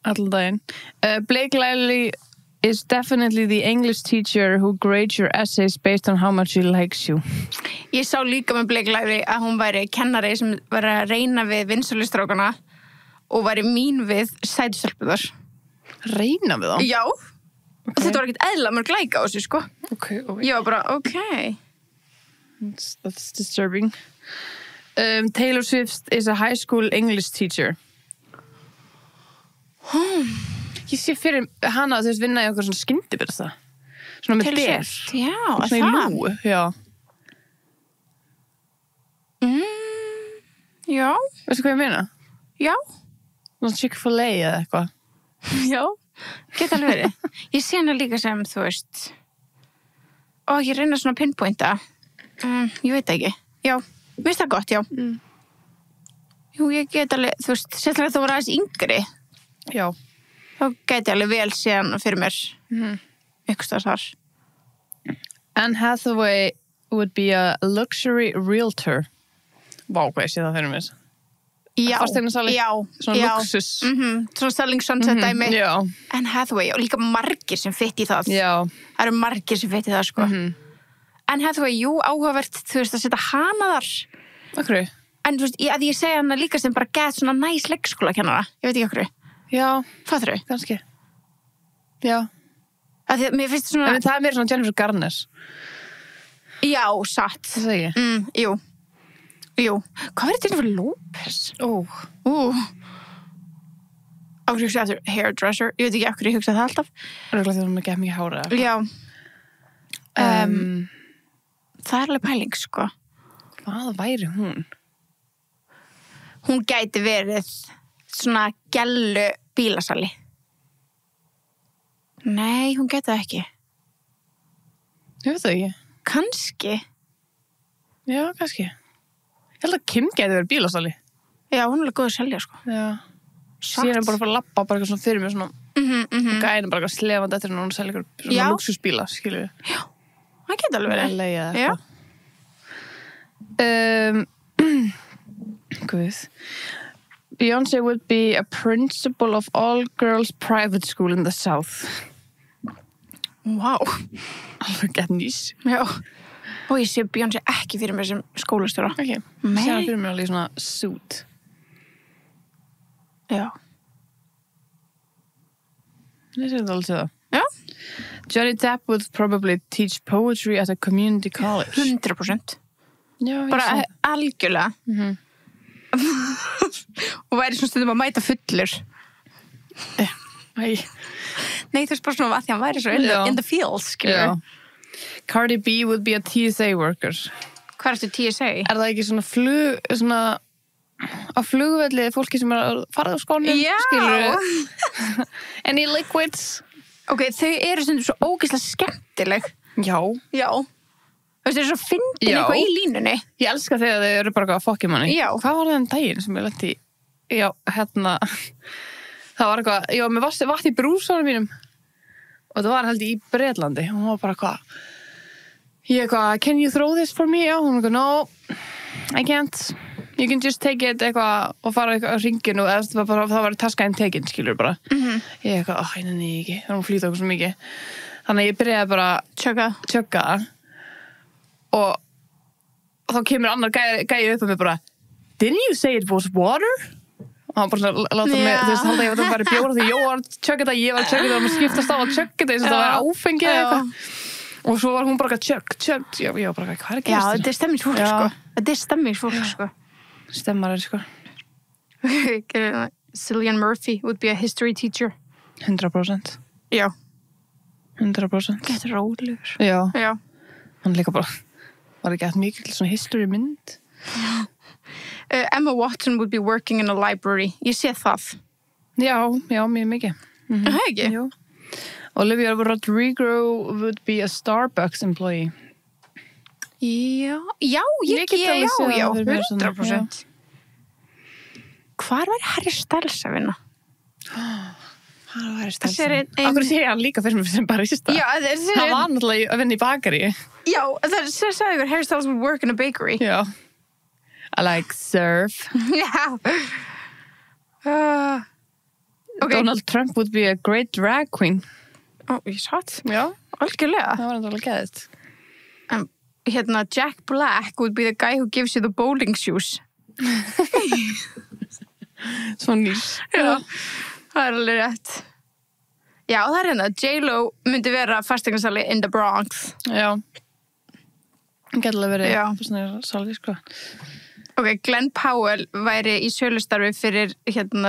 [SPEAKER 2] Allan daginn. Blake Lively is definitely the English teacher who grades your essays based on how much she likes you.
[SPEAKER 1] Ég sá líka með bleiklæri að hún væri kennari sem væri að reyna við vinsælistrákana og væri mín við sætustelpunar.
[SPEAKER 2] Reyna við þá?
[SPEAKER 1] Já. Okay. Og þetta var ekkert eðla mörg læka á þessu, sko.
[SPEAKER 2] Okay.
[SPEAKER 1] Ég var bara, okay.
[SPEAKER 2] That's disturbing. Taylor Swift is a high school English teacher. Ég sé fyrir hana að þú veist vinna í okkur svona skyndibirsta. Svona með ber.
[SPEAKER 1] Já,
[SPEAKER 2] svona í lúu. Já.
[SPEAKER 1] Já.
[SPEAKER 2] Veistu hvað ég meina?
[SPEAKER 1] Já.
[SPEAKER 2] Svona Chick-fil-A eða eitthvað.
[SPEAKER 1] Já. Geta alveg verið. Ég sé hana líka sem, þú veist, ég reyna svona að pinpointa. Ég veit ekki. Já. Veist það gott, já. Jú, ég get alveg, þú veist, sérstaklega þú var aðeins yngri.
[SPEAKER 2] Já.
[SPEAKER 1] Þá geti alveg vel síðan fyrir mér ykkurstað þar.
[SPEAKER 2] Anne Hathaway would be a luxury realtor. Vá, hvað ég sé það fyrir mér.
[SPEAKER 1] Já.
[SPEAKER 2] Fasteignasali.
[SPEAKER 1] Já.
[SPEAKER 2] Svona luxus.
[SPEAKER 1] Svona Selling Sunset dæmi.
[SPEAKER 2] Já.
[SPEAKER 1] Anne Hathaway, og líka margir sem fitt í það.
[SPEAKER 2] Já.
[SPEAKER 1] Það eru margir sem fitt í það, sko. Anne Hathaway, jú, áhugavert, þú veist, að setja hana þar.
[SPEAKER 2] Okkur.
[SPEAKER 1] En þú veist, að ég segja hana líka sem bara get svona næs leikskólakennara. Ég veit ekki okkur.
[SPEAKER 2] Já.
[SPEAKER 1] Fattur þau?
[SPEAKER 2] Kannski. Já.
[SPEAKER 1] Að því að mér finnst svona...
[SPEAKER 2] En það er meira svona Jennifer Garner.
[SPEAKER 1] Já, satt.
[SPEAKER 2] Það segi ég.
[SPEAKER 1] Jú. Hvað verður Jennifer Lopez? Ákveður hugsa eftir hairdresser. Ég veit ekki okkur ég hugsa það alltaf.
[SPEAKER 2] Röglega þegar hún ekki mikið hára.
[SPEAKER 1] Já. Það er alveg pæling, sko.
[SPEAKER 2] Hvað væri hún?
[SPEAKER 1] Hún gæti verið svona gellu bílasali. Nei, hún gæti það ekki.
[SPEAKER 2] Ég veit það ekki.
[SPEAKER 1] Kannski.
[SPEAKER 2] Já, kannski. Ég held að Kim gæti verið bílasali.
[SPEAKER 1] Já, hún er alveg góð að selja, sko.
[SPEAKER 2] Já. Sér hann bara að fara að labba bara eitthvað svona fyrir mig svona gæna bara eitthvað slefandi eftir hann og hún selja eitthvað svona luxusbíla, skilur við.
[SPEAKER 1] Já, það geti alveg verið.
[SPEAKER 2] Leia eitthvað. Guð. Beyoncé would be a principal of all girls private school in the South.
[SPEAKER 1] Vá.
[SPEAKER 2] Alveg gett nýs.
[SPEAKER 1] Já. Og ég sé Beyoncé ekki fyrir mér sem skólastjóra.
[SPEAKER 2] Ekki. Ég sé hann fyrir mér alveg svona suit.
[SPEAKER 1] Já.
[SPEAKER 2] Ég sé þetta alveg til það.
[SPEAKER 1] Já.
[SPEAKER 2] Johnny Depp would probably teach poetry at a community college.
[SPEAKER 1] 100%.
[SPEAKER 2] Já,
[SPEAKER 1] bara algjörlega. Og væri svona stundum að mæta fullur.
[SPEAKER 2] Nei,
[SPEAKER 1] þú veist bara svona að því hann væri svo in the field, skilur.
[SPEAKER 2] Cardi B would be a TSA worker.
[SPEAKER 1] Hvað ertu TSA?
[SPEAKER 2] Er það ekki svona á flugvelli fólki sem er að fara á skónum?
[SPEAKER 1] Já!
[SPEAKER 2] Skilur Any liquids?
[SPEAKER 1] Ok, þau eru stundum svo ógeðslega skemmtileg.
[SPEAKER 2] Já.
[SPEAKER 1] Þú veist, þau eru svo fyndin eitthvað í línunni.
[SPEAKER 2] Ég elska þegar þau eru bara að fokki manni.
[SPEAKER 1] Já.
[SPEAKER 2] Hvað var það en daginn sem ég lenti í? Já, það var eitthvað, ég var með vatn í brúsanum mínum og það var held í Bretlandi og hún var bara eitthvað, can you throw this for me? Já, hún var eitthvað, no, I can't. You can just take it eitthvað og fara eitthvað á ringinu og það var taskaðin tekin, skilur bara. Ég eitthvað, ég nenni ekki, það var að flýta okkur svo mikið. Þannig að ég byrjaði bara tjögga og þá kemur annar gæi upp á mig bara, didn't you say it was water? Og hann bara svona láta mig, þú veist, halda ég að það væri bjóra því ég var að tjögga þetta, ég var að tjögga þetta og maður skiptast á að tjögga þetta eins og það væri áfengi eða eitthvað. Og svo var hún bara tjögg, ég var bara, hvað er að gerast?
[SPEAKER 1] Já, þetta er stemmingsfólk, sko. Þetta er stemmingsfólk, sko.
[SPEAKER 2] Stemmari, sko.
[SPEAKER 1] Cillian Murphy would be a history teacher.
[SPEAKER 2] 100%.
[SPEAKER 1] Já.
[SPEAKER 2] 100%.
[SPEAKER 1] Þetta er rólegur.
[SPEAKER 2] Já. Hann líka bara, var ekki eitthvað mikil svona history mynd.
[SPEAKER 1] Emma Watson would be working in a library. Ég sé það.
[SPEAKER 2] Já, mjög mikið.
[SPEAKER 1] Það ekki?
[SPEAKER 2] Jú. Olivia Rodrigo would be a Starbucks employee.
[SPEAKER 1] Já, ég get alveg séð það fyrir mér svona. 100%. Hvar var Harry Styles að vinna?
[SPEAKER 2] Hann var Harry Styles. Akkur sé hann líka fyrir mér sem barista.
[SPEAKER 1] Já,
[SPEAKER 2] hann var náttúrulega að vinna í bakari.
[SPEAKER 1] Já, það sagði ykkur Harry Styles would work in a bakery.
[SPEAKER 2] Já. I like surf.
[SPEAKER 1] Já. Okay.
[SPEAKER 2] Donald Trump would be a great drag queen.
[SPEAKER 1] ég satt.
[SPEAKER 2] Já.
[SPEAKER 1] Algjörlega.
[SPEAKER 2] Það var alveg geðið.
[SPEAKER 1] Jack Black would be the guy who gives you the bowling shoes.
[SPEAKER 2] Svo nýs.
[SPEAKER 1] Já, það alveg rétt. Já, það J.Lo myndi vera fasteignasali in the Bronx.
[SPEAKER 2] Já. Það gæti alveg verið fasteignasali, sko.
[SPEAKER 1] Ok, Glenn Powell væri í sölustarfi fyrir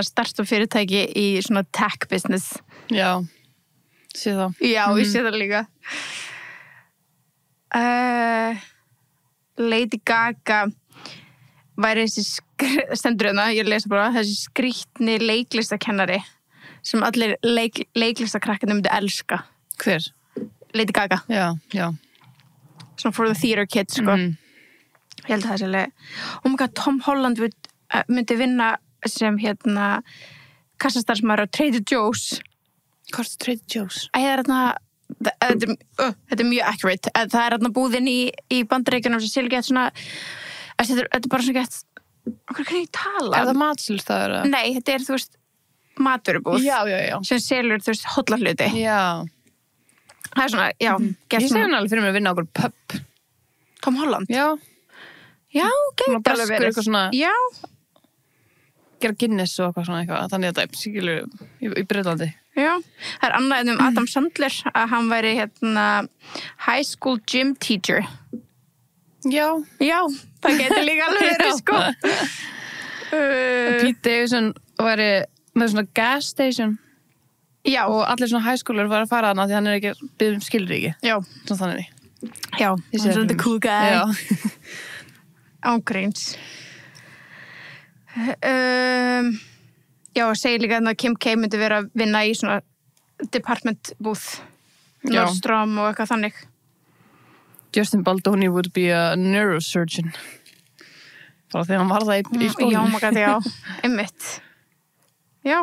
[SPEAKER 1] startup fyrirtæki í svona tech business.
[SPEAKER 2] Já, sé það.
[SPEAKER 1] Já, ég sé það líka. Lady Gaga væri þessi stendur hérna, ég lesa bara, þessi skrýtni leiklistakennari sem allir leiklistakrakkarnir myndi elska.
[SPEAKER 2] Hver?
[SPEAKER 1] Lady Gaga.
[SPEAKER 2] Já, já.
[SPEAKER 1] Svona for the theater kids, sko. Ég held að það sé alveg. Oh my god, Tom Holland myndi vinna sem kassastarsmaður á Trader Joe's.
[SPEAKER 2] Hvað er Trader Joe's?
[SPEAKER 1] Þetta mjög accurate. Það búðin í Bandaríkjunum sem Silgi svona, þetta bara svona gett, hvað kann ég tala?
[SPEAKER 2] Er það matselstaður?
[SPEAKER 1] Nei, þetta þú veist, matvörubúð.
[SPEAKER 2] Já.
[SPEAKER 1] Sem selur, þú veist, hóllarhluti.
[SPEAKER 2] Já.
[SPEAKER 1] Það svona, já.
[SPEAKER 2] Ég sé hann alveg fyrir mig að vinna okkur pub.
[SPEAKER 1] Tom Holland?
[SPEAKER 2] Já.
[SPEAKER 1] Já, gæti alveg verið.
[SPEAKER 2] Eitthvað svona,
[SPEAKER 1] já.
[SPEAKER 2] Gera Guinness og eitthvað svona eitthvað. Þannig að það er síkilu í Breitlandi.
[SPEAKER 1] Já, það annað Adam Sandler að hann væri high school gym teacher.
[SPEAKER 2] Já.
[SPEAKER 1] Já, það gæti líka alveg verið, sko.
[SPEAKER 2] Pete Davidson væri með svona gas station.
[SPEAKER 1] Já.
[SPEAKER 2] Og allir svona high schooler var að fara þarna því hann er ekki byggð skilríki.
[SPEAKER 1] Já.
[SPEAKER 2] Svona þannig.
[SPEAKER 1] Já, hann er svona the cool guy.
[SPEAKER 2] Já.
[SPEAKER 1] Ángríns. Já, segi líka að Kim K myndi vera að vinna í svona department booth. Nordstrom og eitthvað þannig.
[SPEAKER 2] Justin Baldoni would be a neurosurgeon. Bara þegar hann var það í skólinu.
[SPEAKER 1] Já, maður gæti, já. Einmitt. Já,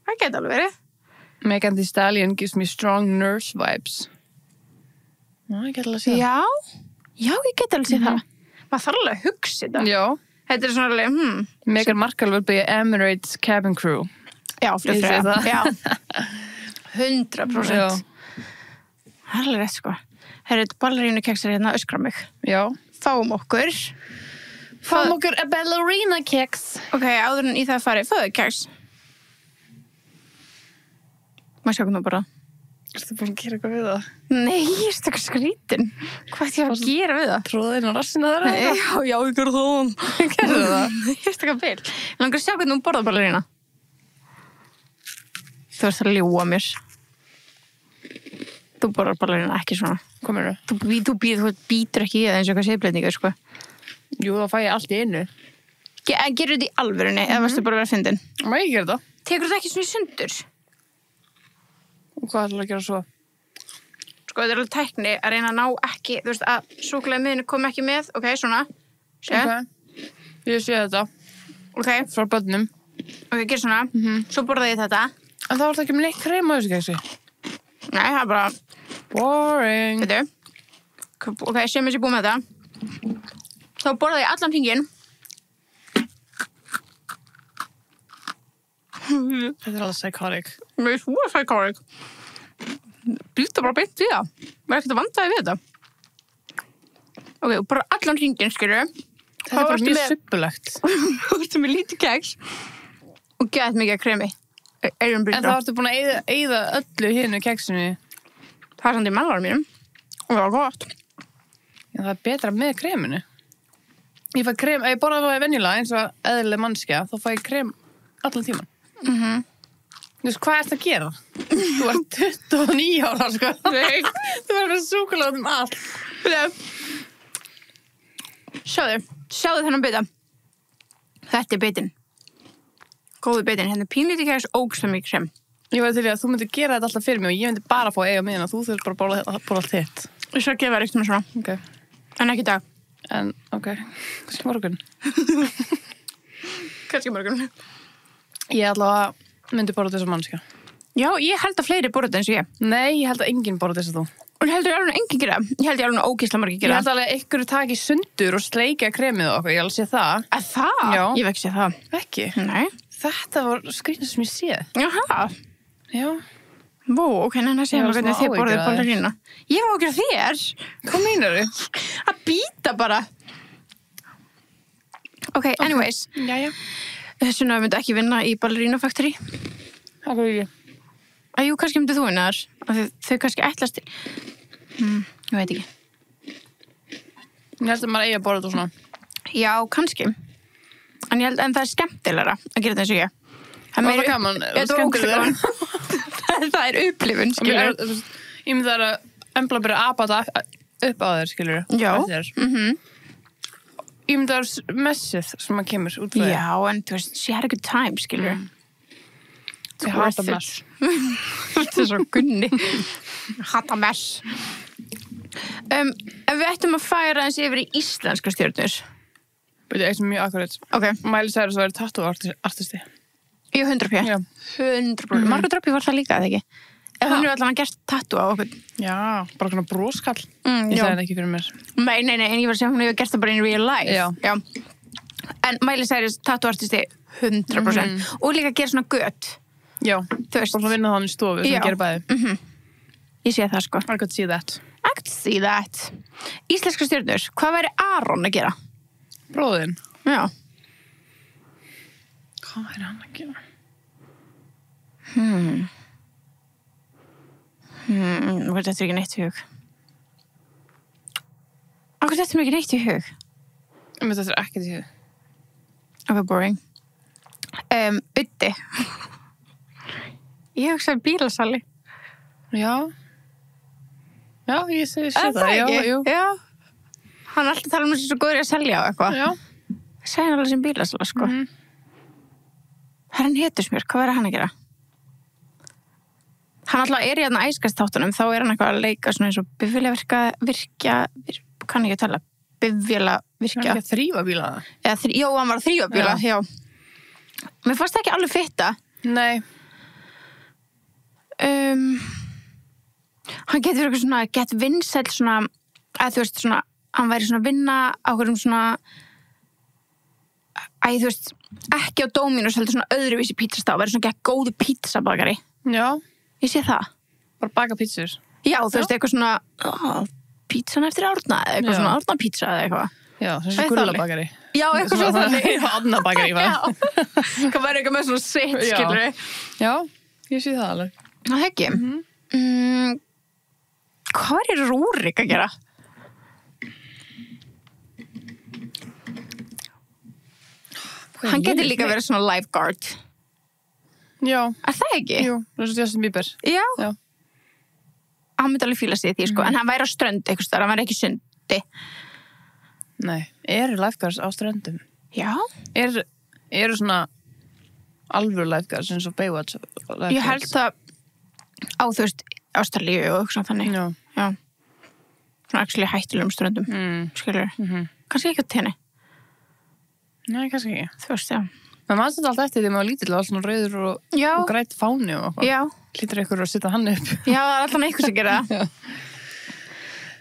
[SPEAKER 1] það geti alveg verið.
[SPEAKER 2] Megan Thee Stallion gives me strong nurse vibes. Já, ég geti alveg að sé
[SPEAKER 1] það. Já, ég geti alveg að sé það. Maður þarf alveg að hugsa þetta.
[SPEAKER 2] Já.
[SPEAKER 1] Þetta svona alveg,
[SPEAKER 2] Meghan Markle would be Emirates cabin crew.
[SPEAKER 1] Já, fyrir það. Já. 100%.
[SPEAKER 2] Já.
[SPEAKER 1] Það alveg rétt, sko. Herrið, ballerínu keksar öskra mig.
[SPEAKER 2] Já.
[SPEAKER 1] Fáum okkur
[SPEAKER 2] a ballerina keks.
[SPEAKER 1] Ok, áður en í það farið, fáðu keks. Má sjá hvernig bara.
[SPEAKER 2] Ertu búin að gera eitthvað við það?
[SPEAKER 1] Nei, ég er stökk skrítin. Hvað ég að gera við það?
[SPEAKER 2] Tróða inn á rassina þeirra?
[SPEAKER 1] Já, ég gerði það.
[SPEAKER 2] Gerðu það?
[SPEAKER 1] Ég er stökk að bil. Ég langar að sjá hvernig hún borðar ballerína. Þú ert að ljúga mér. Þú borðar ballerína ekki svona.
[SPEAKER 2] Hvað meira?
[SPEAKER 1] Þú býtur ekki í það eins og eitthvað séðblendingu, sko.
[SPEAKER 2] Jú, þá fæ ég allt í einu.
[SPEAKER 1] Gerðu þetta í alvörunni eða varstu bara að vera fyndin?
[SPEAKER 2] Má ég gera það?
[SPEAKER 1] Tekur þetta ekki svona í sundur?
[SPEAKER 2] Og hvað ætlar að gera svo?
[SPEAKER 1] Sko, þetta er alveg tækni að reyna að ná ekki, þú veist, að súkkulaði miðinu kom ekki með. Ok, svona. Sé.
[SPEAKER 2] Ok. Ég sé þetta.
[SPEAKER 1] Ok.
[SPEAKER 2] Frá börnum.
[SPEAKER 1] Ok, gera svona. Svo borðaði ég þetta.
[SPEAKER 2] En það var það ekki með neitt krem á þessu keksi?
[SPEAKER 1] Nei, það er bara...
[SPEAKER 2] Boring.
[SPEAKER 1] Veitu. Ok, sem ég sé búið með þetta. Þá borðaði ég allan hringinn.
[SPEAKER 2] Þetta er alveg psychotic.
[SPEAKER 1] Mér er svo psychotic. Býta bara beint við það. Mér er ekkert að vandaði við þetta. Ok, bara allan hringinn, skilur.
[SPEAKER 2] Þetta er bara mjög suppulegt.
[SPEAKER 1] Þú ertu með lítið keks og gett mikið kremi.
[SPEAKER 2] En þá ertu búin að eyða öllu hinu keksinu.
[SPEAKER 1] Það er samt í meðlarum mínum. Og það var gott.
[SPEAKER 2] Já, það er betra með kreminu. Ég fæ krem, ef ég borða það venjulega eins og eðlileg mannskja, þá fæ ég krem allan tíman. Þú veist, hvað ert að gera? Þú ert 29 ára, sko. Nei. Þú verður með súkkulaði allt.
[SPEAKER 1] Sjáðu þennan bita. Þetta er bitin. Góðu bitin. Hérna pínlítið kærs ógeðslega mikið krem.
[SPEAKER 2] Ég var til því að þú myndir gera þetta alltaf fyrir mig og ég myndi bara fá að eiga miðina. Þú þurfir bara að borða allt þitt.
[SPEAKER 1] Ég skal gefa þér eitthvað svona.
[SPEAKER 2] Ok.
[SPEAKER 1] En ekki í dag.
[SPEAKER 2] En, ok. Kannski morgun.
[SPEAKER 1] Kannski morgun.
[SPEAKER 2] Ég allavega myndi borða þess að mannskja.
[SPEAKER 1] Já, ég held að fleiri borða þetta eins og ég.
[SPEAKER 2] Nei, ég held að enginn borða þess að þú.
[SPEAKER 1] Og heldur ég alveg enginn gera? Ég held ég alveg ógeðslega margir gera.
[SPEAKER 2] Ég held alveg ykkur taki sundur og sleikja kremið og okkur. Ég held að sé það.
[SPEAKER 1] Að það?
[SPEAKER 2] Já.
[SPEAKER 1] Ég hef ekki séð það.
[SPEAKER 2] Ekki?
[SPEAKER 1] Nei.
[SPEAKER 2] Þetta var skrýtnast sem ég séð.
[SPEAKER 1] Jaha.
[SPEAKER 2] Já.
[SPEAKER 1] Vó, ok, en það segir maður hvernig þið borðið ballerína. Ég var ágjör þér.
[SPEAKER 2] Hvað meinar þið?
[SPEAKER 1] Að býta bara. Ok, anyways.
[SPEAKER 2] Jæja.
[SPEAKER 1] Sunna myndi ekki vinna í Ballerina Factory.
[SPEAKER 2] Það er ekki.
[SPEAKER 1] Jú, kannski myndi þú vinna þar. Þau kannski ætlast til. Ég veit ekki.
[SPEAKER 2] Ég held að maður eigi að borða þetta svona.
[SPEAKER 1] Já, kannski. En það er skemmtilegra að gera þetta eins og ég.
[SPEAKER 2] Það er gaman.
[SPEAKER 1] Það er ógeðslega gaman. Það er upplifun, skilur.
[SPEAKER 2] Ég myndi það að embla byrja að apa þetta upp á þér, skilur.
[SPEAKER 1] Já.
[SPEAKER 2] Ég myndi það að messið sem að kemur út frá þér.
[SPEAKER 1] Já, en þú veist, she had a good time, skilur.
[SPEAKER 2] Ég hata mess.
[SPEAKER 1] Þetta er svo gunni. Hata mess. Ef við ættum að færa eins yfir í íslenska stjörnur.
[SPEAKER 2] Þetta er mjög akkurat.
[SPEAKER 1] Ok.
[SPEAKER 2] Miley Cyrus var tattoo-artisti.
[SPEAKER 1] Jú, 100%.
[SPEAKER 2] Já.
[SPEAKER 1] 100%. Margot Robbie var það líka, eða ekki? Ef hann allan gert tattoo á okkur.
[SPEAKER 2] Já, bara svona broskall. Ég sagði það ekki fyrir mér.
[SPEAKER 1] Nei, en ég var að segja hún hefur gert það bara in real life.
[SPEAKER 2] Já.
[SPEAKER 1] En Miley Cyrus tattoo-artisti 100%. Og líka gera svona gött.
[SPEAKER 2] Já.
[SPEAKER 1] Þú veist.
[SPEAKER 2] Og svo vinna þannig stofu sem gerir bæði.
[SPEAKER 1] Ég sé það, sko.
[SPEAKER 2] I could see that.
[SPEAKER 1] I could see that. Íslenska stjörnur, hvað væri Aron að gera?
[SPEAKER 2] Bróðinn.
[SPEAKER 1] Já.
[SPEAKER 2] Hvað er hann að gera?
[SPEAKER 1] Þetta er ekki neitt í hug. Þetta er ekki neitt í hug.
[SPEAKER 2] Þetta er ekkert í hug.
[SPEAKER 1] Ok, boring. Uddi. Ég hugsaði bílasali.
[SPEAKER 2] Já. Já, ég sé það.
[SPEAKER 1] Já. Hann er alltaf að tala um þessi svo góður í að selja á eitthvað.
[SPEAKER 2] Já.
[SPEAKER 1] Sæði hann alveg sem bílasala, sko. Herran Hetusmjör, hvað verður hann að gera? Hann alltaf er í hérna æskastáttunum, þá er hann eitthvað að leika svona eins og bifvélavirkja, kann ekki að tala, bifvélavirkja.
[SPEAKER 2] Hann er ekki að þrífa bíla það?
[SPEAKER 1] Já, hann var að þrífa bíla, já. Mér fannst það ekki alveg fitta.
[SPEAKER 2] Nei.
[SPEAKER 1] Hann getur verið svona, vinsæll svona, þú veist svona, hann væri svona að vinna á hverjum svona, þú veist, ekki á Dominos, heldur svona öðruvísi pítsastaf, væri svona ekki góðu pítsabakari.
[SPEAKER 2] Já.
[SPEAKER 1] Ég sé það.
[SPEAKER 2] Bara baka pítsur.
[SPEAKER 1] Já, þú veist, eitthvað svona, pítsan eftir Árna, eða eitthvað svona Árna pítsa eða eitthvað.
[SPEAKER 2] Já, svona gullabakari.
[SPEAKER 1] Já, eitthvað svona þannig.
[SPEAKER 2] Árna bakari,
[SPEAKER 1] hvað væri eitthvað með svona sitt, skilur við.
[SPEAKER 2] Já, ég sé það alveg.
[SPEAKER 1] Það ekki. Hvað er Rúrik að gera? Hann getur líka verið svona lifeguard.
[SPEAKER 2] Já.
[SPEAKER 1] Er það ekki?
[SPEAKER 2] Jú, það er svo Justin Bieber.
[SPEAKER 1] Já.
[SPEAKER 2] Já.
[SPEAKER 1] Hann myndi alveg fíla sig í því, sko. En hann væri á strönd eitthvað staðar, hann væri ekki í sundi.
[SPEAKER 2] Nei, eru lifeguards á ströndum?
[SPEAKER 1] Já.
[SPEAKER 2] Eru svona alvöru lifeguards eins og Baywatch lifeguards?
[SPEAKER 1] Ég held það á, þú veist, Ástralíu og eitthvað svona þannig. Já. Svona actually hættulegum ströndum, skilur. Kannski ekki á tenni.
[SPEAKER 2] Nei, kannski ekki.
[SPEAKER 1] Þú veist, já.
[SPEAKER 2] Men maður stund alltaf eftir því maður lítill og alls svona rauður og grætt fáni og eitthvað.
[SPEAKER 1] Já.
[SPEAKER 2] Lítur ykkur að setja hann upp.
[SPEAKER 1] Já, það er alltaf eitthvað sem gera það.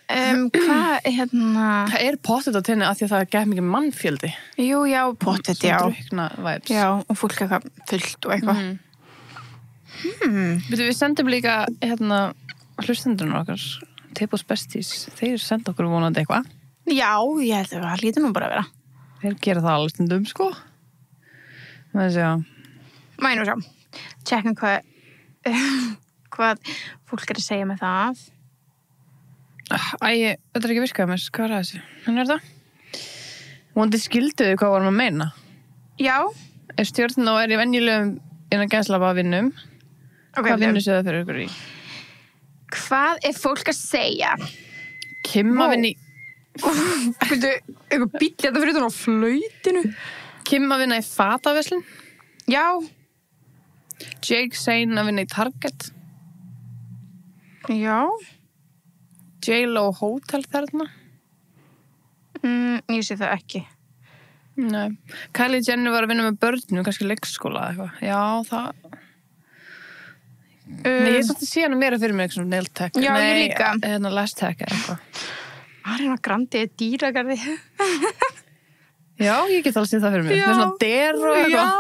[SPEAKER 1] Hvað,
[SPEAKER 2] Það er pottet á tenni af því að það er gæt mikið mannfjöldi.
[SPEAKER 1] Jú, já, pottet, já.
[SPEAKER 2] Svona drukna vibes.
[SPEAKER 1] Já, og fólk eitthvað fullt og eitthvað.
[SPEAKER 2] Við sendum líka hlustendurinn okkar, Tipos Besties, þeir senda okkur vonandi eitthvað.
[SPEAKER 1] Já, ég held að það lítur nú bara að vera.
[SPEAKER 2] Þeir gera það alveg stundum, sko. Það er sjá.
[SPEAKER 1] Mænu sjá. Tjekkum hvað fólk er að segja með það.
[SPEAKER 2] Þetta er ekki virkaði mér. Hvað er þessi? Hvernig er það? Vonandi skilduðu hvað varum að meina.
[SPEAKER 1] Já.
[SPEAKER 2] Er stjórn og er í venjulegum innan gæslapa vinnum. Hvað vinnur séu það fyrir ykkur í?
[SPEAKER 1] Hvað er fólk að segja?
[SPEAKER 2] Kim að vinna í...
[SPEAKER 1] Veitu, eitthvað bíll þetta fyrir þetta á flautinu.
[SPEAKER 2] Kim að vinna í fataveslun.
[SPEAKER 1] Já.
[SPEAKER 2] Jake Zane að vinna í Target.
[SPEAKER 1] Já.
[SPEAKER 2] J.Lo Hotel þarna.
[SPEAKER 1] Ég sé það ekki.
[SPEAKER 2] Nei. Kylie Jenner var að vinna með börnum, kannski leikskóla eitthvað. Já, það... Nei, ég svolítið sé hana meira fyrir mig eitthvað nail tech.
[SPEAKER 1] Já, ég líka.
[SPEAKER 2] Nei, last tech eitthvað.
[SPEAKER 1] Ariana Grande er dýragarði.
[SPEAKER 2] Já, ég get alveg séð það fyrir mig. Með svona der og eitthvað.
[SPEAKER 1] Já,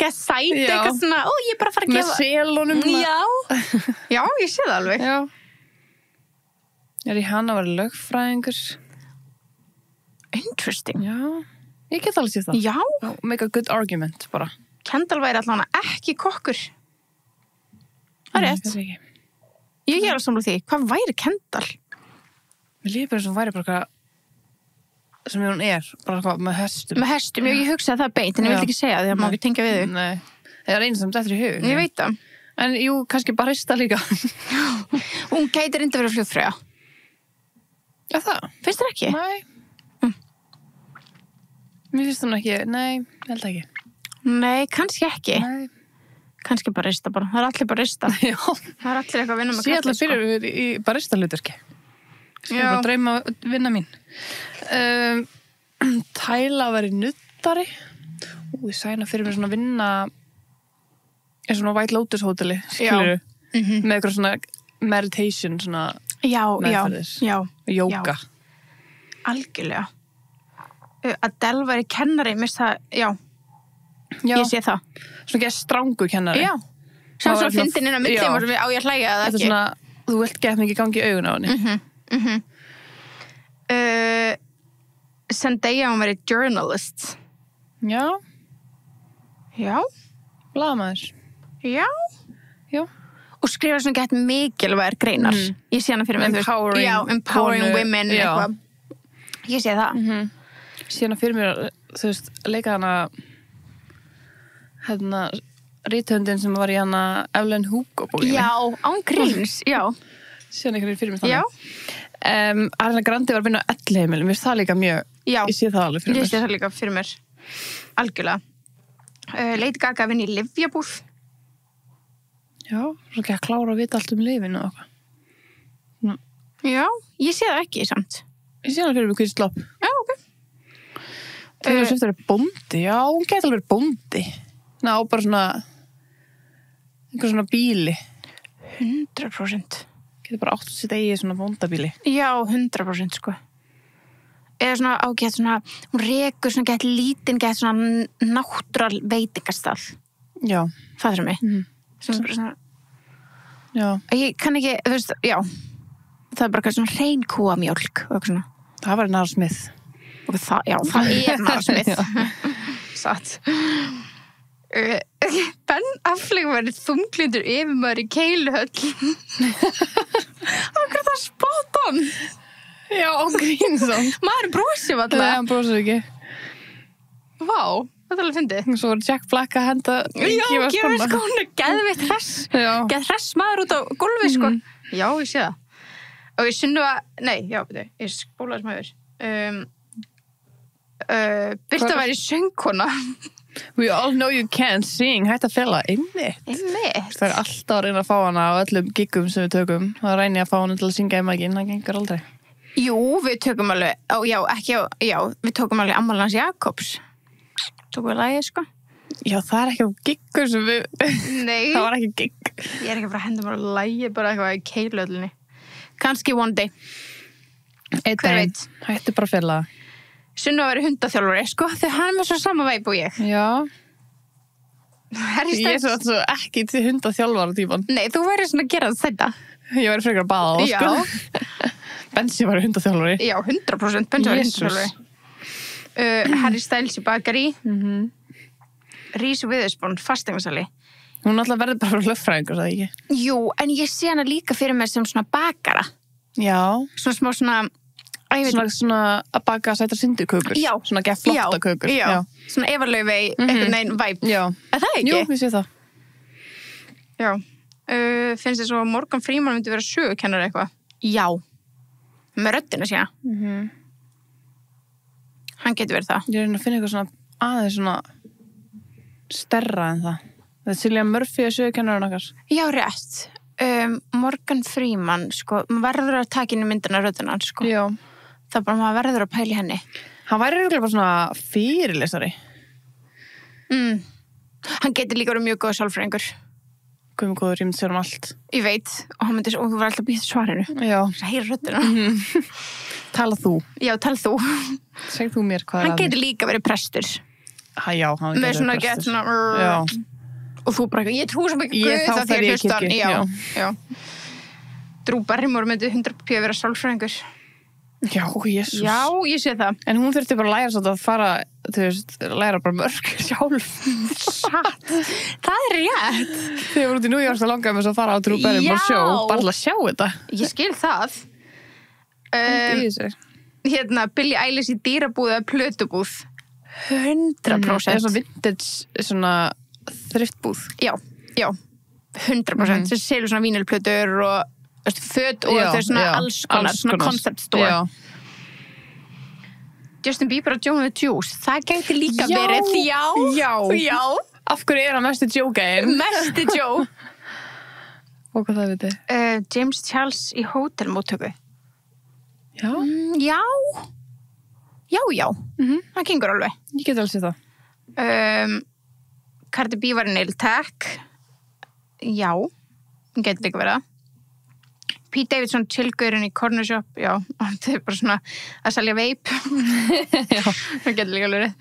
[SPEAKER 1] get sæt, eitthvað svona, ég er bara að fara að gefa.
[SPEAKER 2] Með selunum.
[SPEAKER 1] Já, ég sé það alveg.
[SPEAKER 2] Já. Rihanna var lögfræðingur.
[SPEAKER 1] Interesting.
[SPEAKER 2] Já, ég get alveg séð það.
[SPEAKER 1] Já.
[SPEAKER 2] Make a good argument, bara.
[SPEAKER 1] Kendall væri allavega ekki kokkur. Það er rétt. Ég er alveg samlega því. Hvað væri Kendall?
[SPEAKER 2] Mér líður bara sem væri bara eitthvað sem hún bara eitthvað með hestum.
[SPEAKER 1] Með hestum, ég hugsaði það beint, en ég vil ekki segja því að má ekki tengja við þau.
[SPEAKER 2] Nei, það er einu sem þetta er í hug.
[SPEAKER 1] Ég veit það.
[SPEAKER 2] En jú, kannski barista líka.
[SPEAKER 1] Hún gæti reynda verið flugfreyja.
[SPEAKER 2] Já, það.
[SPEAKER 1] Finnst þér ekki?
[SPEAKER 2] Nei. Mér finnst hún ekki, nei, held ekki.
[SPEAKER 1] Nei, kannski ekki.
[SPEAKER 2] Nei.
[SPEAKER 1] Kannski barista bara. Það er allir barista.
[SPEAKER 2] Já.
[SPEAKER 1] Það er allir eitthvað að vinna með
[SPEAKER 2] kaffi. Sér allir fyrir í barista hlutverki. Skal bara dreyma að vinna mín. Tæla að vera nuttari. Ég sæna fyrir mér svona að vinna í svona White Lotus hóteli, skilurðu. Með eitthvað svona meditation, svona meðferðis.
[SPEAKER 1] Já.
[SPEAKER 2] Jóga.
[SPEAKER 1] Algjörlega. Adele væri kennari, mist það, ég sé það.
[SPEAKER 2] Svona ekki strángu kennari.
[SPEAKER 1] Já. Sá svo að fyndin inn á milli og á ég að hlæja það ekki.
[SPEAKER 2] Þetta er svona, þú vilt gett mikið gangi í augun á henni.
[SPEAKER 1] Zendaya, hún væri journalist.
[SPEAKER 2] Já.
[SPEAKER 1] Já.
[SPEAKER 2] Blaðamaður.
[SPEAKER 1] Já.
[SPEAKER 2] Já.
[SPEAKER 1] Og skrifa svona gett mikilvægar greinar. Ég sé hana fyrir mig. Empowering women, eitthvað. Ég sé það.
[SPEAKER 2] Sé hana fyrir mér, þú veist, leika hana rithöndin sem var í hana Evelyn Hugo bókinni.
[SPEAKER 1] Já, án gríns, já.
[SPEAKER 2] Sé hana fyrir mig þannig.
[SPEAKER 1] Já.
[SPEAKER 2] Ariana Grande var að vinna á elliheimilum, mér finnst það líka mjög, ég sé það alveg fyrir mér.
[SPEAKER 1] Ég sé það líka fyrir mér, algjörlega. Lady Gaga að vinna í lyfjabúð.
[SPEAKER 2] Já, svo ekki að klára að vita allt lyfin og eitthvað.
[SPEAKER 1] Já, ég sé það ekki samt.
[SPEAKER 2] Ég sé hana fyrir mig Kvistlopp.
[SPEAKER 1] Já, ok.
[SPEAKER 2] Taylor Swift er bóndi, já, hún gæti alveg verið bóndi. Ná, bara svona einhver svona bíli.
[SPEAKER 1] 100%.
[SPEAKER 2] Getur bara átt sitt eigið svona bóndabíli.
[SPEAKER 1] Já, 100% sko. Eða svona ágætt svona, hún rekur svona gett lítinn, gett svona náttúral veitingastall.
[SPEAKER 2] Já.
[SPEAKER 1] Það er mig. Sem bara svona,
[SPEAKER 2] já.
[SPEAKER 1] Ég kann ekki, þú veist, já. Það er bara svona hrein kúamjólk og eitthvað svona.
[SPEAKER 2] Það var Nara Smith.
[SPEAKER 1] Og það, já, það er Nara Smith. Satt. Ben Affleck var þunglindur yfirmaður í Keiluhöll. Akkur það spot on.
[SPEAKER 2] Já, grínsson.
[SPEAKER 1] Maður brosir alltaf.
[SPEAKER 2] Nei, hann brosir ekki.
[SPEAKER 1] Vá, þetta er alveg fyndið.
[SPEAKER 2] Svo var Jack Black að henda
[SPEAKER 1] gefa skóna. Geðveitt hress. Geð hress maður út á gólfi, sko. Já, ég sé það. Og ég sunnu að, nei, já, ég spólaði sem hefur. Birta væri söngkona.
[SPEAKER 2] We all know you can't sing. Hætt að fela, einmitt. Það er alltaf að reyna að fá hana á öllum giggum sem við tökum. Það reyni að fá hana til að syngja í maginn, það gengur aldrei.
[SPEAKER 1] Jú, við tökum alveg, við tókum alveg Ammál Hans Jakobs. Tókum við lagið, sko.
[SPEAKER 2] Já, það er ekki á giggur sem við...
[SPEAKER 1] Nei.
[SPEAKER 2] Það var ekki gigg.
[SPEAKER 1] Ég er ekki bara að henda mér á lagið, bara eitthvað í Keiluhöllinni. Kannski one day.
[SPEAKER 2] Hver veit. Hætti bara að fela það.
[SPEAKER 1] Sunna að vera hundaþjálfari, sko, þegar hann er með svo sama veip og ég.
[SPEAKER 2] Já. Ég er svo ekki til hundaþjálfara típan.
[SPEAKER 1] Nei, þú væri svona að gera þetta.
[SPEAKER 2] Ég væri frekar að baða á, sko. Bensi var hundaþjálfari.
[SPEAKER 1] Já, 100% Bensi var hundaþjálfari. Harry Styles í bakari. Reese Witherspoon, fasteignarsali.
[SPEAKER 2] Hún alltaf verður bara lögfræðingur, það ekki?
[SPEAKER 1] Jú, en ég sé hana líka fyrir mér sem svona bakara.
[SPEAKER 2] Já.
[SPEAKER 1] Svona smá svona...
[SPEAKER 2] Svona að baka sættar syndukökur.
[SPEAKER 1] Já.
[SPEAKER 2] Svona að gefa flotta kökur.
[SPEAKER 1] Já. Svona Eva Laufey, einhvern veginn væp.
[SPEAKER 2] Já.
[SPEAKER 1] Er það ekki?
[SPEAKER 2] Jú, ég sé það.
[SPEAKER 1] Já. Finnst þið svo að Morgan Freeman myndi vera sögukennari eitthvað? Já. Með röddina sína. Hann getur verið það.
[SPEAKER 2] Ég reyna að finna eitthvað svona aðeins svona stærra en það. Það er Cillian Murphy að sögukennarinn okkar.
[SPEAKER 1] Já, rétt. Morgan Freeman, sko, maður verður að taka inn í myndina röddina, sko.
[SPEAKER 2] Já.
[SPEAKER 1] Það er bara maður verður að pæla í henni.
[SPEAKER 2] Hann væri örugglega bara svona fyrirlesari.
[SPEAKER 1] Hann getur líka verið mjög góð sálfræðingur.
[SPEAKER 2] Guðmund góður, ég myndi sér allt.
[SPEAKER 1] Ég veit, og hann myndi, og þú var alltaf að býða svarinu.
[SPEAKER 2] Já.
[SPEAKER 1] Það heyra röddina.
[SPEAKER 2] Tala þú.
[SPEAKER 1] Já, tala þú.
[SPEAKER 2] Segð þú mér hvað
[SPEAKER 1] hann getur líka verið prestur.
[SPEAKER 2] Já, hann
[SPEAKER 1] með svona gett svona og þú bara, ég trúi svo mikið Guð
[SPEAKER 2] þá fer ég í kirkju.
[SPEAKER 1] Já. Drew Barrymore myndi 100% vera sálfræðingur.
[SPEAKER 2] Já, Jesus.
[SPEAKER 1] Já, ég sé það.
[SPEAKER 2] En hún þurfti bara að læra svona að fara, þú veist, læra bara mörg sjálf.
[SPEAKER 1] Satt. Það er rétt.
[SPEAKER 2] Þegar ég var út í New York að langaði mig svo að fara á Drew Barrymore sjó, bara að sjá þetta.
[SPEAKER 1] Ég skil það.
[SPEAKER 2] Hérna,
[SPEAKER 1] Billie Eilish í dýrabúð eða plötubúð. 100%.
[SPEAKER 2] Eða svona vintage, svona þriftbúð.
[SPEAKER 1] Já, 100%. Sem selur svona vínilplötur og föt og þau svona alls konar, svona concept store.
[SPEAKER 2] Já.
[SPEAKER 1] Justin Bieber og Joe and the Juice, það gæti líka verið. Já.
[SPEAKER 2] Af hverju er hann mesti Joe-gæinn?
[SPEAKER 1] Mesti Joe.
[SPEAKER 2] Og hvað það veit þið?
[SPEAKER 1] James Charles í hótelmóttöku.
[SPEAKER 2] Já.
[SPEAKER 1] Já. Það gengur alveg.
[SPEAKER 2] Ég get alveg séð það.
[SPEAKER 1] Cardi B var í Nail Tech. Já, hún gæti líka verið það. Pete Davidson chillgaurinn í Corner Shop. Já, það er bara svona að selja veip. Já, það getur líka alveg.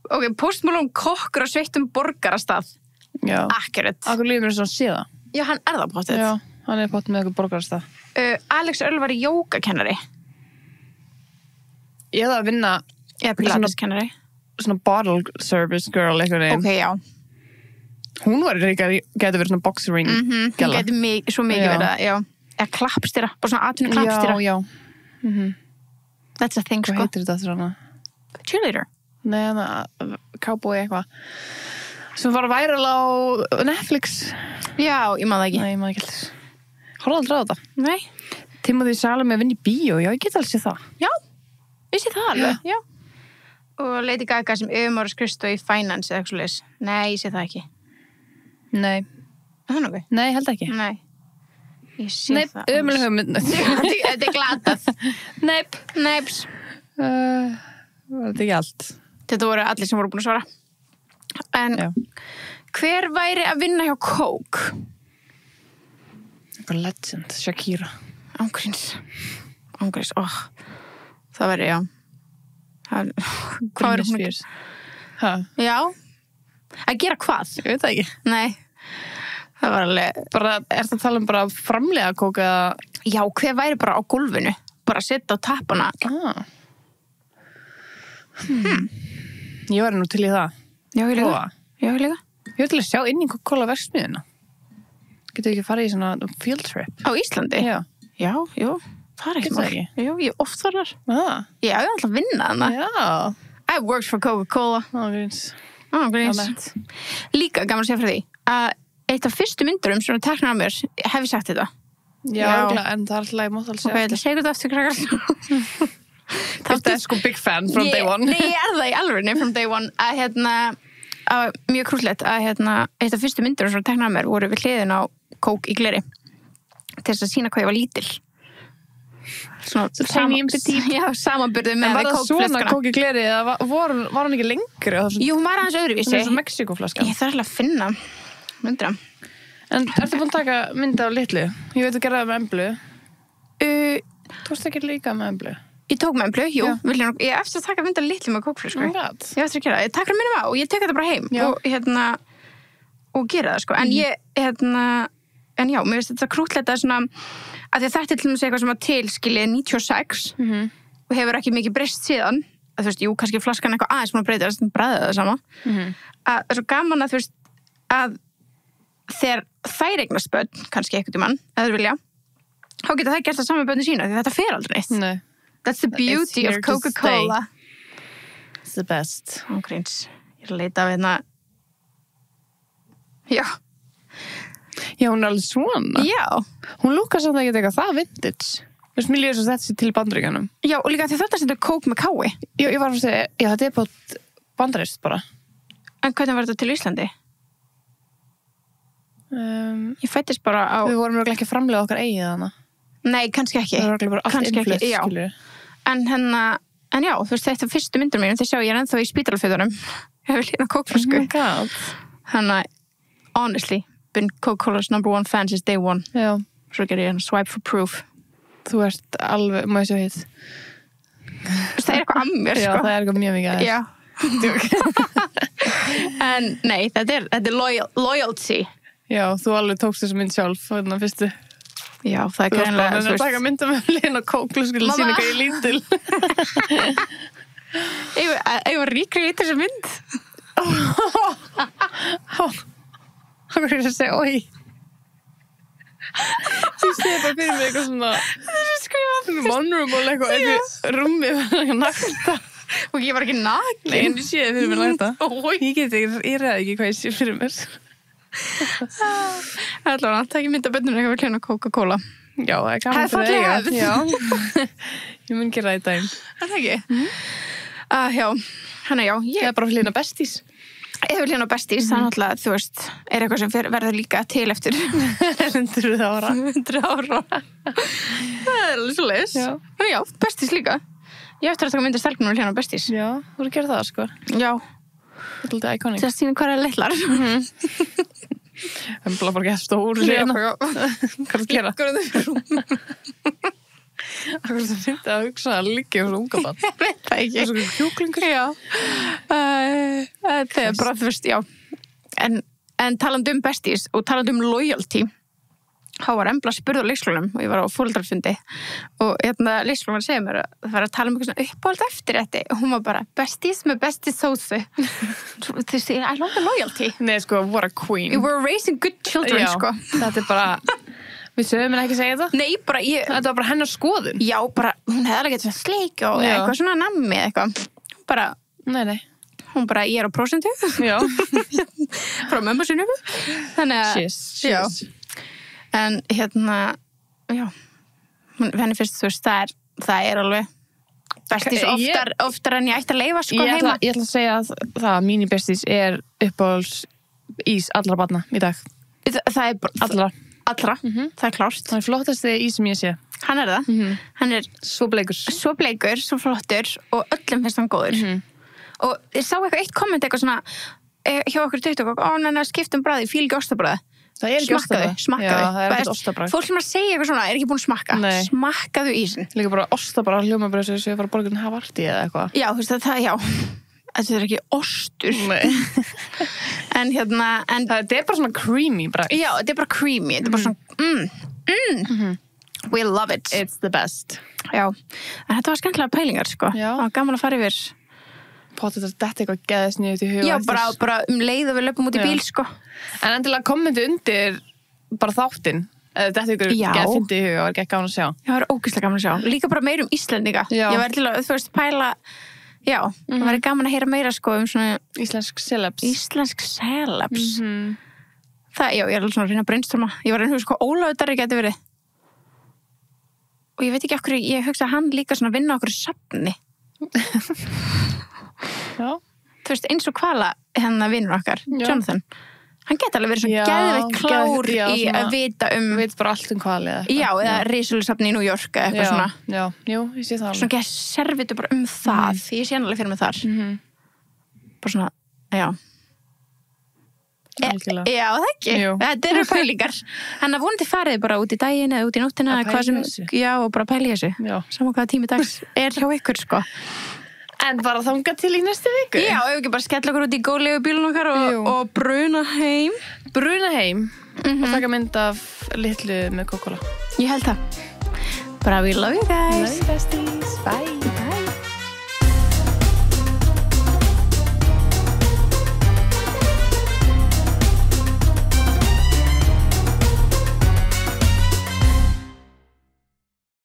[SPEAKER 1] Ok, Post Malone kokkur á sveittum borgarastað.
[SPEAKER 2] Já.
[SPEAKER 1] Akkurat.
[SPEAKER 2] Akkur líður mér svona síða.
[SPEAKER 1] Já, hann er það potið.
[SPEAKER 2] Já, hann er potið með eitthvað borgarastað.
[SPEAKER 1] Alex Earl var í jógakennari.
[SPEAKER 2] Ég hefði að vinna
[SPEAKER 1] eða pilateskennari.
[SPEAKER 2] Svona bottle service girl eitthvað einn.
[SPEAKER 1] Ok, já.
[SPEAKER 2] Hún var líka, gæti verið svona boxering gæla.
[SPEAKER 1] Hún gæti svo mikið verið það, já. Eða klappstýra, bara svona atvinnu klappstýra.
[SPEAKER 2] Já.
[SPEAKER 1] That's a thing,
[SPEAKER 2] Hvað heitir þetta svona?
[SPEAKER 1] Cheerleader.
[SPEAKER 2] Nei, cowboy eitthvað. Sem var viral á Netflix.
[SPEAKER 1] Já, ég man það ekki.
[SPEAKER 2] Nei, ég man ekki alltaf. Horfðu aldrei á þetta?
[SPEAKER 1] Nei.
[SPEAKER 2] Timothy Chalamet vinni í bíó, já, ég get alls séð það.
[SPEAKER 1] Já, ég sé það alveg. Já. Og Lady Gaga sem Ömur Skristó í Finance eða eitthvað leys. Nei, ég sé það ekki.
[SPEAKER 2] Nei.
[SPEAKER 1] Það er nokkuð?
[SPEAKER 2] Nei, held ekki.
[SPEAKER 1] Nei. Ég sé það.
[SPEAKER 2] Nei, ömuleg hugmynd.
[SPEAKER 1] Þetta er glatað.
[SPEAKER 2] Neips. Var þetta ekki allt?
[SPEAKER 1] Þetta voru allir sem voru búin að svara. En hver væri að vinna hjá Coke?
[SPEAKER 2] Eitthvað legend, Shakira.
[SPEAKER 1] Ángríns, það væri, já. Hvað er hún að gera? Já. Að gera hvað?
[SPEAKER 2] Ég veit það ekki.
[SPEAKER 1] Nei. Það var alveg...
[SPEAKER 2] Bara, er það að tala um bara framlega kók eða...
[SPEAKER 1] Já, hver væri bara á gólfinu? Bara að setja á tappana.
[SPEAKER 2] Ég var nú til í það.
[SPEAKER 1] Já, ég líka.
[SPEAKER 2] Ég var til að sjá inn í Coca-Cola verksmiðuna. Getur ekki að fara í svona field trip?
[SPEAKER 1] Á Íslandi?
[SPEAKER 2] Já.
[SPEAKER 1] Já, jú. Það er ekki
[SPEAKER 2] mál.
[SPEAKER 1] Jú, ég oft var þar.
[SPEAKER 2] Já,
[SPEAKER 1] ég er alltaf að vinna þarna.
[SPEAKER 2] Já.
[SPEAKER 1] I worked for Coca-Cola. Ángríns. Líka gaman að segja fyrir því að eitt af fyrstu myndurum sem teknar á mér, hef ég sagt þetta?
[SPEAKER 2] Já, en það er alltaf, ég mátt alveg segja.
[SPEAKER 1] Ok, ég segja þetta aftur krakkar.
[SPEAKER 2] Það er sko big fan from day one.
[SPEAKER 1] Nei, ég er það í alvörinu from day one að mjög krúllegt að eitt af fyrstu myndurum sem teknar á mér voru við hliðin á Coke í gleri til þess að sína hvað ég var lítil. Samanburðið með
[SPEAKER 2] Coke-flöskuna. En var það svona Coke í gleri eða var hún ekki lengri?
[SPEAKER 1] Jú, hún var aðeins öðruvísi.
[SPEAKER 2] Svona eins og Mexíkóflaskan.
[SPEAKER 1] Ég þarf alveg að finna myndra.
[SPEAKER 2] En ertu búin að taka mynda á litlu? Ég veit að gera það með Emblu. Þú varst ekki líka með Emblu?
[SPEAKER 1] Ég tók með Emblu, jú. Ég eftir að taka mynda litlu með Coke-flösku. Ég eftir að gera það. Ég takk minnum á og ég tek þetta bara heim og gera það, sko. En já, mér finnst þetta krúttlegt að svona að því að þetta er til dæmis eitthvað sem var tilskilið 96 og hefur ekki mikið breyst síðan að þú veist, jú, kannski flaskan eitthvað aðeins búin að breyta þess að bræða það sama að það er svo gaman að þú veist að þegar þær eignast börn kannski eitthvað tímann, eða þú vilja þá geta það gert það saman börni sína því þetta fer aldrei neitt.
[SPEAKER 2] Nei.
[SPEAKER 1] That's the beauty of Coca-Cola.
[SPEAKER 2] It's the best.
[SPEAKER 1] Ángríns, ég er að leita af hérna Já,
[SPEAKER 2] hún er alveg svona.
[SPEAKER 1] Já.
[SPEAKER 2] Hún lúkar samt að geta eitthvað það vintage. Þú veist, mér líður svo þetta sér til Bandaríkjunum.
[SPEAKER 1] Já, og líka því þetta setur Coke með kái.
[SPEAKER 2] Já, ég var að segja, já, þetta er bara bandarískt bara.
[SPEAKER 1] En hvernig var þetta til Íslandi? Ég fættist bara á...
[SPEAKER 2] Við vorum ekki að framlega okkar eigið hana.
[SPEAKER 1] Nei, kannski ekki.
[SPEAKER 2] Það var bara allt innflutt, skilur.
[SPEAKER 1] En já, þú veist, þetta fyrstu myndur mínum, þeir sjá ég er ennþá í spítalafötunum. Ég hef lína Coke-flösku.
[SPEAKER 2] Oh my god.
[SPEAKER 1] Þannig, honestly, been Coca-Cola's #1 fan since day one.
[SPEAKER 2] Já.
[SPEAKER 1] Svo gerir ég swipe for proof.
[SPEAKER 2] Þú ert alveg, má ég sjá hitt.
[SPEAKER 1] Það er eitthvað að mér, sko.
[SPEAKER 2] Já, það er eitthvað mjög mikið aðeins.
[SPEAKER 1] Já, En nei, þetta er loyalty.
[SPEAKER 2] Já, þú alveg tókst þessu mynd sjálf þarna fyrstu.
[SPEAKER 1] Já, það er greinlega
[SPEAKER 2] Það er taka mynda með Lena Kóklu skil að sína hvað ég lítil.
[SPEAKER 1] Ég var ríkri í þessu mynd.
[SPEAKER 2] Hvað er það að segja, oi. Þú séð bara fyrir mig eitthvað svona vulnerable eitthvað eitthvað rúmi eitthvað nakta.
[SPEAKER 1] Og ég var ekki nakin.
[SPEAKER 2] Nei, en ég séð fyrir mér nakta. Ég ræði ekki hvað ég sé fyrir mér.
[SPEAKER 1] Allavega, það ekki myndaböndunum eitthvað kljóna Coca-Cola.
[SPEAKER 2] Já, það er gaman fyrir þig. Já, ég mun gera það í daginn.
[SPEAKER 1] Það ekki? Já, þannig já.
[SPEAKER 2] Ég er bara fyrir hérna besties.
[SPEAKER 1] Ef við hljóna besties, það náttúrulega, þú veist, er eitthvað sem verður líka til eftir
[SPEAKER 2] 100 ára.
[SPEAKER 1] 100 ára. Það er alveg svo leis.
[SPEAKER 2] Já.
[SPEAKER 1] Já, besties líka. Ég eftir að taka myndir stelpunum og hljóna besties.
[SPEAKER 2] Já, þú voru að gera það, sko.
[SPEAKER 1] Já.
[SPEAKER 2] Þetta er alltaf iconic.
[SPEAKER 1] Það sýnir hvað er litlar.
[SPEAKER 2] Það er bara ekki stór. Hvað er að gera?
[SPEAKER 1] Hvað er það?
[SPEAKER 2] Akkur það myndi að hugsa að liggja um unga barn.
[SPEAKER 1] Ég veit það ekki.
[SPEAKER 2] Það er svona kjúklingur.
[SPEAKER 1] Já. Það er bara, þú veist, já. En talandi besties og talandi loyalty, þá var Embla spurð á leikskólanum og ég var á foreldrafundi og leikskólanum var að segja mér að það var að tala um eitthvað svona uppáhald eftir þetta og hún var bara besties með besties sósu. Þú veist, I love the loyalty.
[SPEAKER 2] Nei, sko, what a queen.
[SPEAKER 1] You were raising good children,
[SPEAKER 2] Já,
[SPEAKER 1] sko.
[SPEAKER 2] Þetta er bara... Við sögum henni ekki segja það?
[SPEAKER 1] Nei, bara ég...
[SPEAKER 2] Þetta var bara hennar skoðun.
[SPEAKER 1] Já, bara, hún hefði alveg getið svona sleik og eitthvað svona nammi eitthvað. Bara...
[SPEAKER 2] Nei.
[SPEAKER 1] Hún bara, ég er á prósentu.
[SPEAKER 2] Já.
[SPEAKER 1] Frá mömmu sinni. Þannig að...
[SPEAKER 2] Cheers.
[SPEAKER 1] Já. En já. Henni fyrst, þú veist, það er alveg besties oftar en ég ætti að leyfa sko heima.
[SPEAKER 2] Ég ætla að segja að það, mínir besties er uppáhalds ís allra barna í dag.
[SPEAKER 1] Það er bara... Allra, það er klárt.
[SPEAKER 2] Það er flottasti ís sem ég sé.
[SPEAKER 1] Hann er það. Hann er
[SPEAKER 2] svo bleikur,
[SPEAKER 1] svo flottur og öllum finnst hann góður. Og ég sá eitthvað eitt komment eitthvað svona hjá okkur TikTok skiptum bragð, ég fíl ekki ostabragð.
[SPEAKER 2] Það er ekki ostabragð.
[SPEAKER 1] Smakkaðu.
[SPEAKER 2] Já, það er ekki ostabragð.
[SPEAKER 1] Fólk sem að segja eitthvað svona er ekki búin að smakka.
[SPEAKER 2] Nei.
[SPEAKER 1] Smakkaðu ísinn.
[SPEAKER 2] Líka bara ostabragð hljóma bara þess að ég var að borga en Havarti eða eitthvað.
[SPEAKER 1] Já, þú veist það, já. Þetta er ekki ostur.
[SPEAKER 2] Nei.
[SPEAKER 1] En
[SPEAKER 2] það er bara svona creamy bragð.
[SPEAKER 1] Já, þetta er bara creamy. Þetta er bara svona We love it.
[SPEAKER 2] It's the best.
[SPEAKER 1] Já, en þetta var skemmtilega pælingar, sko.
[SPEAKER 2] Já.
[SPEAKER 1] Það var gaman að fara yfir.
[SPEAKER 2] Potið þetta eitthvað geðast niður til huga.
[SPEAKER 1] Já, bara leið og við löpum út í bíl, sko.
[SPEAKER 2] En endilega kommenti undir bara þáttinn. Þetta ykkur geð fyndi í huga og er ekki gaman að sjá.
[SPEAKER 1] Já, það er ógeðslega gaman að sjá. Líka bara meir Íslendinga.
[SPEAKER 2] Já.
[SPEAKER 1] Ég var til að, þú veist, pæla... Já, það væri gaman að heyra meira sko svona
[SPEAKER 2] íslensk celebs.
[SPEAKER 1] Það, já, ég er alveg svona að reyna að brainstorma. Ég var að hugsa hvað Ólafur Darri geti verið. Og ég veit ekki okkur, ég hugsa að hann líka svona vinna okkur safni.
[SPEAKER 2] Já.
[SPEAKER 1] Þú veist, eins og Kvala vinnur okkar, Jonathan. Hann geti alveg verið svona geðveikt klár í að vita
[SPEAKER 2] veit bara allt Hvali eða
[SPEAKER 1] eitthvað. Já, eða Risalusafni í New York eða eitthvað svona.
[SPEAKER 2] Já, jú, ég sé það alveg.
[SPEAKER 1] Svona geð servitu bara það. Ég sé hann alveg fyrir mig þar. Bara svona, já. Já, það ekki. Þetta eru pælingar. Þannig að vonandi farið bara út í daginn eða út í nóttina eða hvað sem, já, og bara pæli þessu. Saman hvaða tími dags er hjá ykkur, sko.
[SPEAKER 2] En bara þangað til í næstu viku.
[SPEAKER 1] Já, ef ekki bara skella okkur út í gólegu bílun okkar og bruna heim.
[SPEAKER 2] Bruna heim og taka mynd af litlu með Coca-Cola.
[SPEAKER 1] Ég held það. Bara we love you guys.
[SPEAKER 2] Love you besties. Bye.